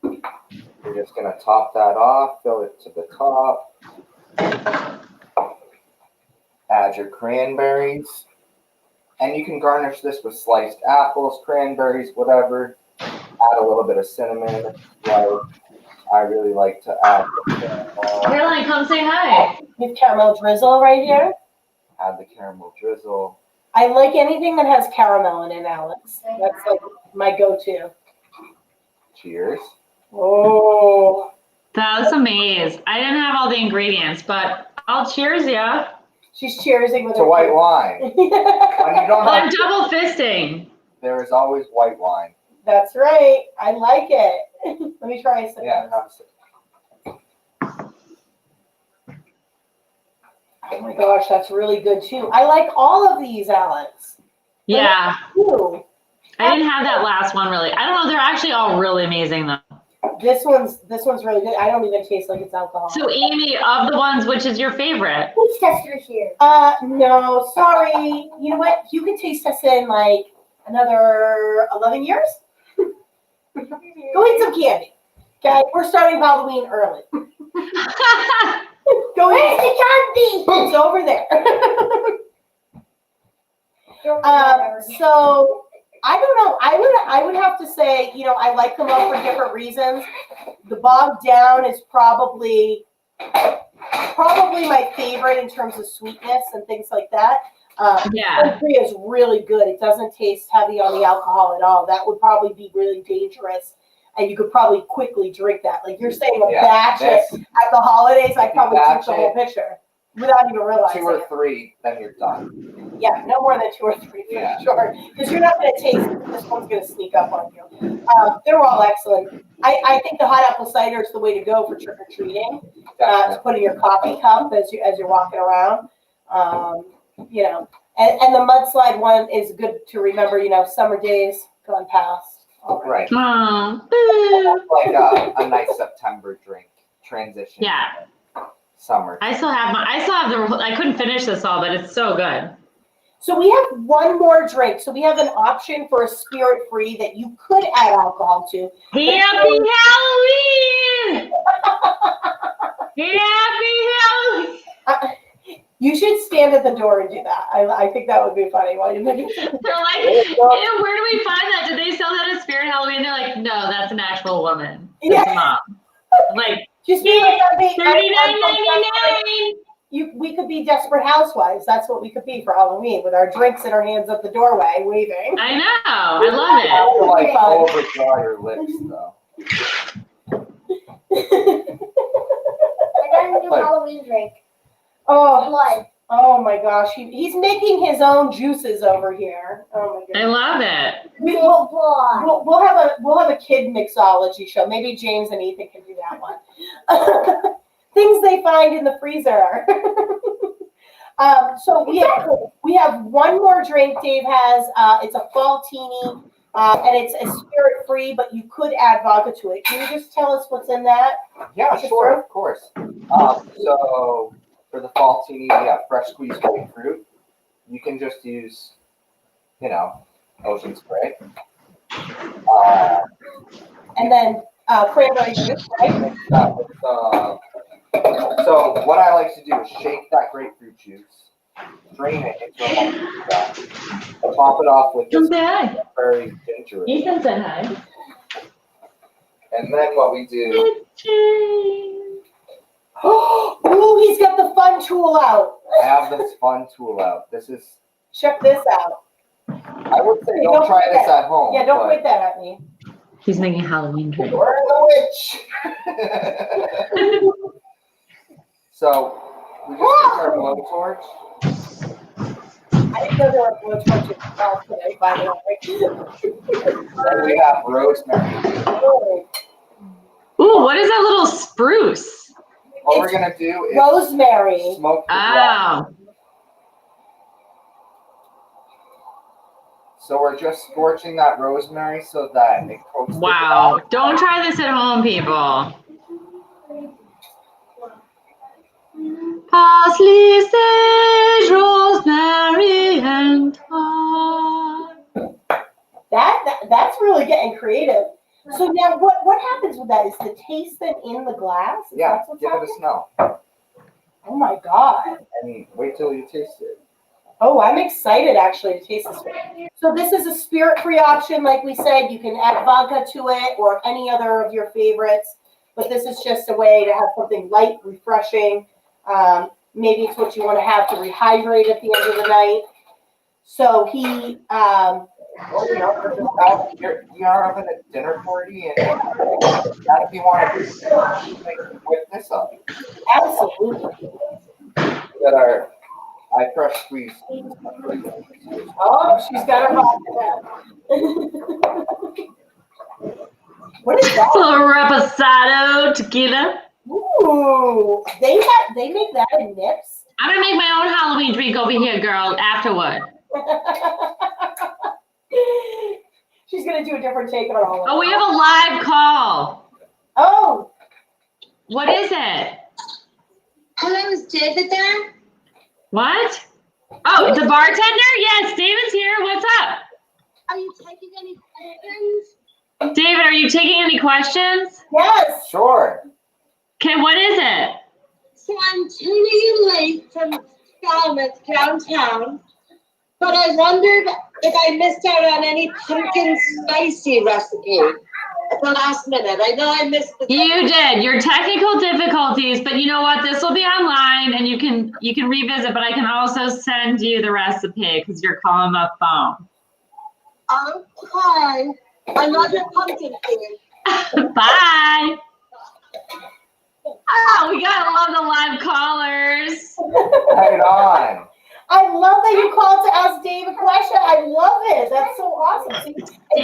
Speaker 3: You're just gonna top that off, fill it to the top. Add your cranberries, and you can garnish this with sliced apples, cranberries, whatever. Add a little bit of cinnamon. I really like to add the caramel.
Speaker 2: Caroline, come say hi.
Speaker 1: We have caramel drizzle right here.
Speaker 3: Add the caramel drizzle.
Speaker 1: I like anything that has caramel in it, Alex. That's like my go-to.
Speaker 3: Cheers.
Speaker 1: Oh.
Speaker 2: That was amazing. I didn't have all the ingredients, but I'll cheers ya.
Speaker 1: She's cheersing with
Speaker 3: To
Speaker 1: her
Speaker 3: white wine. When you don't
Speaker 2: Well, I'm
Speaker 3: have,
Speaker 2: double fisting.
Speaker 3: there is always white wine.
Speaker 1: That's right. I like it. Let me try a sip.
Speaker 3: Yeah, have a sip.
Speaker 1: Oh my gosh, that's really good too. I like all of these, Alex.
Speaker 2: Yeah.
Speaker 1: Ooh.
Speaker 2: I didn't have that last one really. I don't know. They're actually all really amazing though.
Speaker 1: This one's really good. I don't even taste like it's alcohol.
Speaker 2: So Amy, of the ones, which is your favorite?
Speaker 4: Taste tester here.
Speaker 1: No, sorry. You know what? You can taste test in like another 11 years. Go eat some candy. Okay, we're starting Halloween early. Go
Speaker 4: Where's
Speaker 1: eat.
Speaker 4: the candy?
Speaker 1: It's over there. So I don't know. I would have to say, you know, I like them all for different reasons. The bogged down is probably my favorite in terms of sweetness and things like that.
Speaker 2: Yeah.
Speaker 1: Sangria is really good. It doesn't taste heavy on the alcohol at all. That would probably be really dangerous, and you could probably quickly drink that. Like you're saying, a batch at the holidays, I probably drink the whole pitcher without even realizing
Speaker 3: 2 or
Speaker 1: it.
Speaker 3: 3, then you're done.
Speaker 1: Yeah, no more than 2 or 3 for sure. Because you're not going to taste it. This one's going to sneak up on you. They're all excellent. I think the hot apple cider is the way to go for trick or treating. To put in your coffee cup as you're walking around. You know, and the Mudslide one is good to remember. You know, summer days gone past.
Speaker 3: Right.
Speaker 2: Oh.
Speaker 3: Like a nice September drink transition.
Speaker 2: Yeah.
Speaker 3: Summer.
Speaker 2: I still have I couldn't finish this all, but it's so good.
Speaker 1: So we have one more drink. So we have an option for a spirit-free that you could add alcohol to.
Speaker 2: Happy Halloween! Happy Halloween!
Speaker 1: You should stand at the door and do that. I think that would be funny. While you make it.
Speaker 2: They're like, ew, where do we find that? Did they sell that at Spirit Halloween? They're like, no, that's an actual woman. It's
Speaker 1: Yeah.
Speaker 2: a mom. Like,
Speaker 1: Just be like,
Speaker 2: $39.99.
Speaker 1: we could be desperate housewives. That's what we could be for Halloween, with our drinks in our hands at the doorway, waving.
Speaker 2: I know. I love it.
Speaker 3: I feel like overdraw your lips though.
Speaker 4: I got a new Halloween drink.
Speaker 1: Oh,
Speaker 4: Blood.
Speaker 1: oh my gosh, he's making his own juices over here. Oh my goodness.
Speaker 2: I love it.
Speaker 4: Blood.
Speaker 1: We'll have a kid mixology show. Maybe James and Ethan can do that one. Things they find in the freezer. So we have one more drink Dave has. It's a fall teeny, and it's a spirit free, but you could add vodka to it. Can you just tell us what's in that?
Speaker 3: Yeah, sure, of course. So for the fall teeny, we have fresh squeezed grapefruit. You can just use, ocean spray.
Speaker 1: And then cranberry juice, right?
Speaker 3: So what I like to do is shake that grapefruit juice, drain it into a lump cup, top it off with this cranberry ginger ale.
Speaker 2: Ethan said hi.
Speaker 3: And then what we do.
Speaker 1: Ooh, he's got the fun tool out.
Speaker 3: I have this fun tool out.
Speaker 1: Check this out.
Speaker 3: I would say don't try this at home.
Speaker 1: Yeah, don't point that at me.
Speaker 2: He's making a Halloween drink.
Speaker 3: We're the witch. So we just take our blowtorch.
Speaker 1: I didn't know there were blowtorches in the house today, by the way.
Speaker 3: Then we have rosemary.
Speaker 2: Ooh, what is that little spruce?
Speaker 3: What we're gonna do is
Speaker 1: rosemary.
Speaker 3: smoke the
Speaker 2: Oh.
Speaker 3: So we're just scorching that rosemary so that it coats the
Speaker 2: Wow.
Speaker 3: glass.
Speaker 2: Don't try this at home, people. Parsley, sage, rosemary, and thyme.
Speaker 1: That's really getting creative. So now what happens with that? Is the taste then in the glass? Is
Speaker 3: Yeah,
Speaker 1: that what's
Speaker 3: give it a
Speaker 1: happening?
Speaker 3: smell.
Speaker 1: Oh my God.
Speaker 3: And wait till you taste it.
Speaker 1: Oh, I'm excited actually to taste this one. So this is a spirit-free option, like we said. You can add vodka to it or any other of your favorites. But this is just a way to have something light, refreshing. Maybe it's what you want to have to rehydrate at the end of the night. So he,
Speaker 3: you're having a dinner party, and if you want to whip this up.
Speaker 1: absolutely.
Speaker 3: That are I fresh squeeze.
Speaker 1: Oh, she's got her vodka. What is that?
Speaker 2: Little reposado tequila.
Speaker 1: Ooh, they make that in nips.
Speaker 2: I'm gonna make my own Halloween drink over here, girl, afterward.
Speaker 1: She's gonna do a different take on all of it.
Speaker 2: Oh, we have a live call.
Speaker 1: Oh,
Speaker 2: What is it?
Speaker 5: Hello, is David there?
Speaker 2: What? Oh, the bartender? Yes, David's here. What's up?
Speaker 5: Are you taking any questions?
Speaker 2: David, are you taking any questions?
Speaker 1: yes.
Speaker 3: Sure.
Speaker 2: Okay, what is it?
Speaker 5: So I'm tuning in late from Falmouth downtown, but I wondered if I missed out on any pumpkin spicy recipe at the last minute. I know I missed the.
Speaker 2: You did. Your technical difficulties, but you know what? This will be online and you can revisit, but I can also send you the recipe because you're calling my phone.
Speaker 5: Okay. I love your pumpkin food.
Speaker 2: Bye. Oh, we gotta love the live callers.
Speaker 3: Right on.
Speaker 1: I love that you called to ask Dave a question. I love it. That's so awesome. See,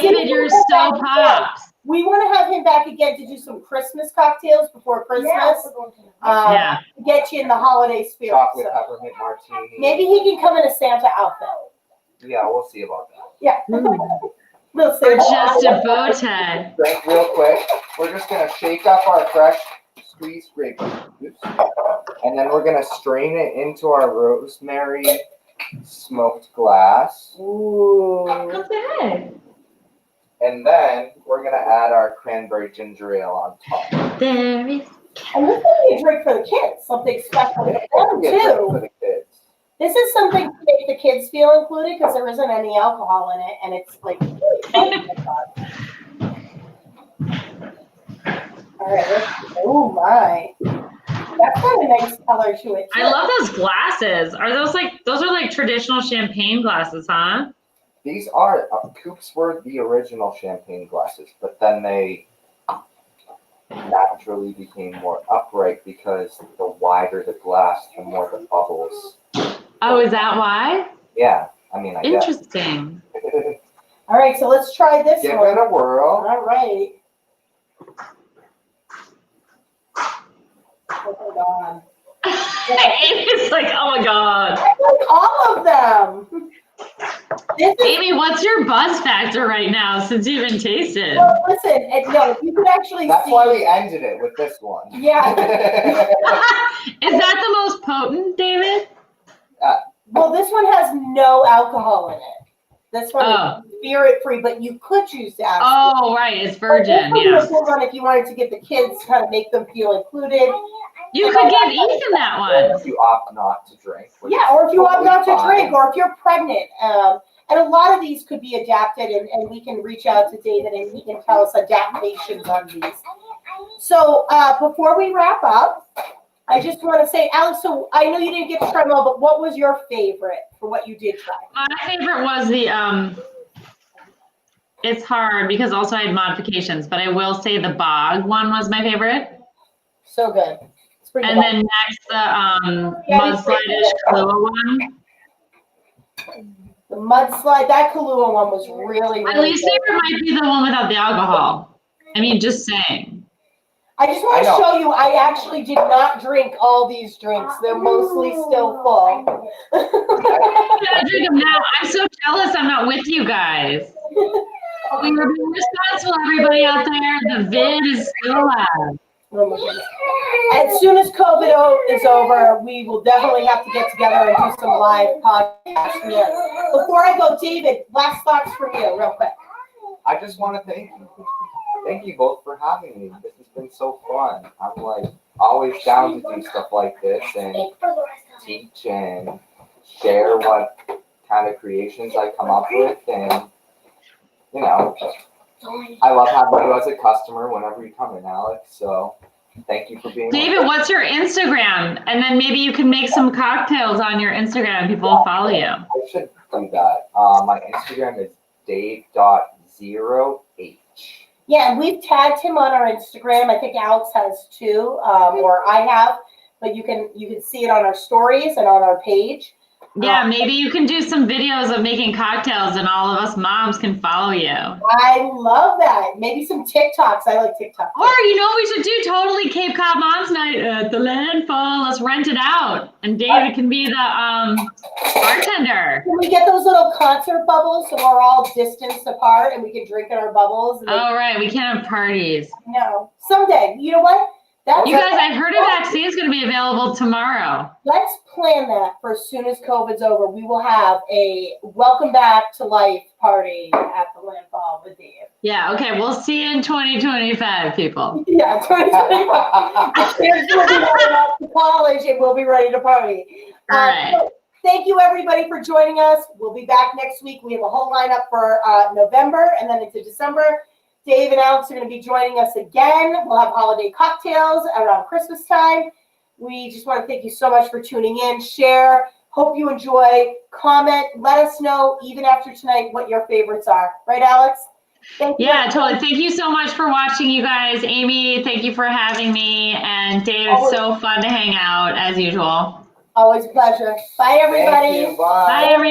Speaker 2: David, you're so pops.
Speaker 1: We want to have him back again to do some Christmas cocktails before Christmas.
Speaker 2: Yeah.
Speaker 1: To get you in the holiday spirit.
Speaker 3: Chocolate
Speaker 1: So
Speaker 3: peppermint martini.
Speaker 1: maybe he can come in a Santa outfit.
Speaker 3: Yeah, we'll see about that.
Speaker 1: Yeah.
Speaker 2: Or just a bow tie.
Speaker 3: Drink real quick. We're just gonna shake up our fresh squeezed grapefruit juice, and then we're gonna strain it into our rosemary smoked glass.
Speaker 1: Ooh.
Speaker 2: Okay.
Speaker 3: And then we're gonna add our cranberry ginger ale on top.
Speaker 2: There is.
Speaker 1: And this could be a drink for the kids, something special for them
Speaker 3: Be a drink
Speaker 1: too.
Speaker 3: for the kids.
Speaker 1: This is something to make the kids feel included because there isn't any alcohol in it, and it's like really fun. All right. Oh my, that's got a nice color to it too.
Speaker 2: I love those glasses. Are those are traditional champagne glasses, huh?
Speaker 3: These are coupes were the original champagne glasses, but then they naturally became more upright because the wider the glass, the more the bubbles.
Speaker 2: Oh, is that why?
Speaker 3: Yeah, I mean, I guess.
Speaker 2: Interesting.
Speaker 1: All right, so let's try this
Speaker 3: Give
Speaker 1: one.
Speaker 3: it a whirl.
Speaker 1: All right. Oh my god.
Speaker 2: Amy's like, oh my god.
Speaker 1: I like all of them. This is,
Speaker 2: Amy, what's your buzz factor right now since you've been tasted?
Speaker 1: well, listen, no, you can actually
Speaker 3: That's
Speaker 1: see.
Speaker 3: why we ended it with this one.
Speaker 1: Yeah.
Speaker 2: Is that the most potent, David?
Speaker 1: Well, this one has no alcohol in it. This one is spirit-free, but you could choose to add.
Speaker 2: Oh, right, it's virgin,
Speaker 1: This
Speaker 2: yeah.
Speaker 1: would be a good one if you wanted to get the kids, kind of make them feel included.
Speaker 2: You could give Ethan that one.
Speaker 3: If you opt not to drink.
Speaker 1: Yeah, or if you opt not to
Speaker 3: totally
Speaker 1: drink, or if you're pregnant. And a lot of these could be adapted, and we can reach out to David and he can tell us adaptations on these. So before we wrap up, I just want to say, Alex, so I know you didn't get to try them all, but what was your favorite for what you did try?
Speaker 2: My favorite was the, it's hard because also I had modifications, but I will say the bog one was my favorite.
Speaker 1: So good. It's pretty
Speaker 2: And
Speaker 1: good.
Speaker 2: then next, the Mudslide-ish Kahlua one.
Speaker 1: The Mudslide, that Kahlua one was really,
Speaker 2: My
Speaker 1: really
Speaker 2: least
Speaker 1: good.
Speaker 2: favorite might be the one without the alcohol. I mean, just saying.
Speaker 1: I just want to show you, I actually did not drink all these drinks. They're mostly still full.
Speaker 2: I drink them now. I'm so jealous I'm not with you guys. We were being responsible, everybody out there. The vid is still alive.
Speaker 1: Oh my goodness. As soon as COVID is over, we will definitely have to get together and do some live podcasts here. Before I go, David, last thoughts from you, real quick.
Speaker 3: I just want to thank you. Thank you both for having me. This has been so fun. I'm like always down to do stuff like this and teach and share what kind of creations I come up with. And, you know, I love having you as a customer whenever you come in, Alex. So thank you for being
Speaker 2: David, what's your Instagram? And then maybe you can make some cocktails on your Instagram and people will follow you.
Speaker 3: I should do that. My Instagram is dave.0h.
Speaker 1: Yeah, and we've tagged him on our Instagram. I think Alex has too, or I have, but you can see it on our stories and on our page.
Speaker 2: Yeah, maybe you can do some videos of making cocktails and all of us moms can follow you.
Speaker 1: I love that. Maybe some TikToks. I like TikToks.
Speaker 2: Or you know what we should do? Totally Cape Cod Moms Night at the Landfall. Let's rent it out. And David can be the bartender.
Speaker 1: Can we get those little concert bubbles so we're all distanced apart and we can drink in our bubbles? And
Speaker 2: Oh, right. We can't have parties.
Speaker 1: No. Someday. You know what?
Speaker 2: You guys, I heard a vaccine is going to be available tomorrow.
Speaker 1: Let's plan that for as soon as COVID's over. We will have a welcome back to life party at the Landfall with Dave.
Speaker 2: Yeah, okay. We'll see you in 2025, people.
Speaker 1: Yeah, 2025. The kids will be heading off to college and we'll be ready to party.
Speaker 2: All right.
Speaker 1: So thank you, everybody, for joining us. We'll be back next week. We have a whole lineup for November and then into December. Dave and Alex are going to be joining us again. We'll have holiday cocktails around Christmas time. We just want to thank you so much for tuning in. Share. Hope you enjoy. Comment. Let us know, even after tonight, what your favorites are. Right, Alex? Thank you.
Speaker 2: Yeah, totally. Thank you so much for watching, you guys. Amy, thank you for having me. And Dave, it's so fun to hang out, as usual.
Speaker 1: Always a pleasure. Bye, everybody.
Speaker 3: Thank you. Bye.
Speaker 2: Bye, everyone.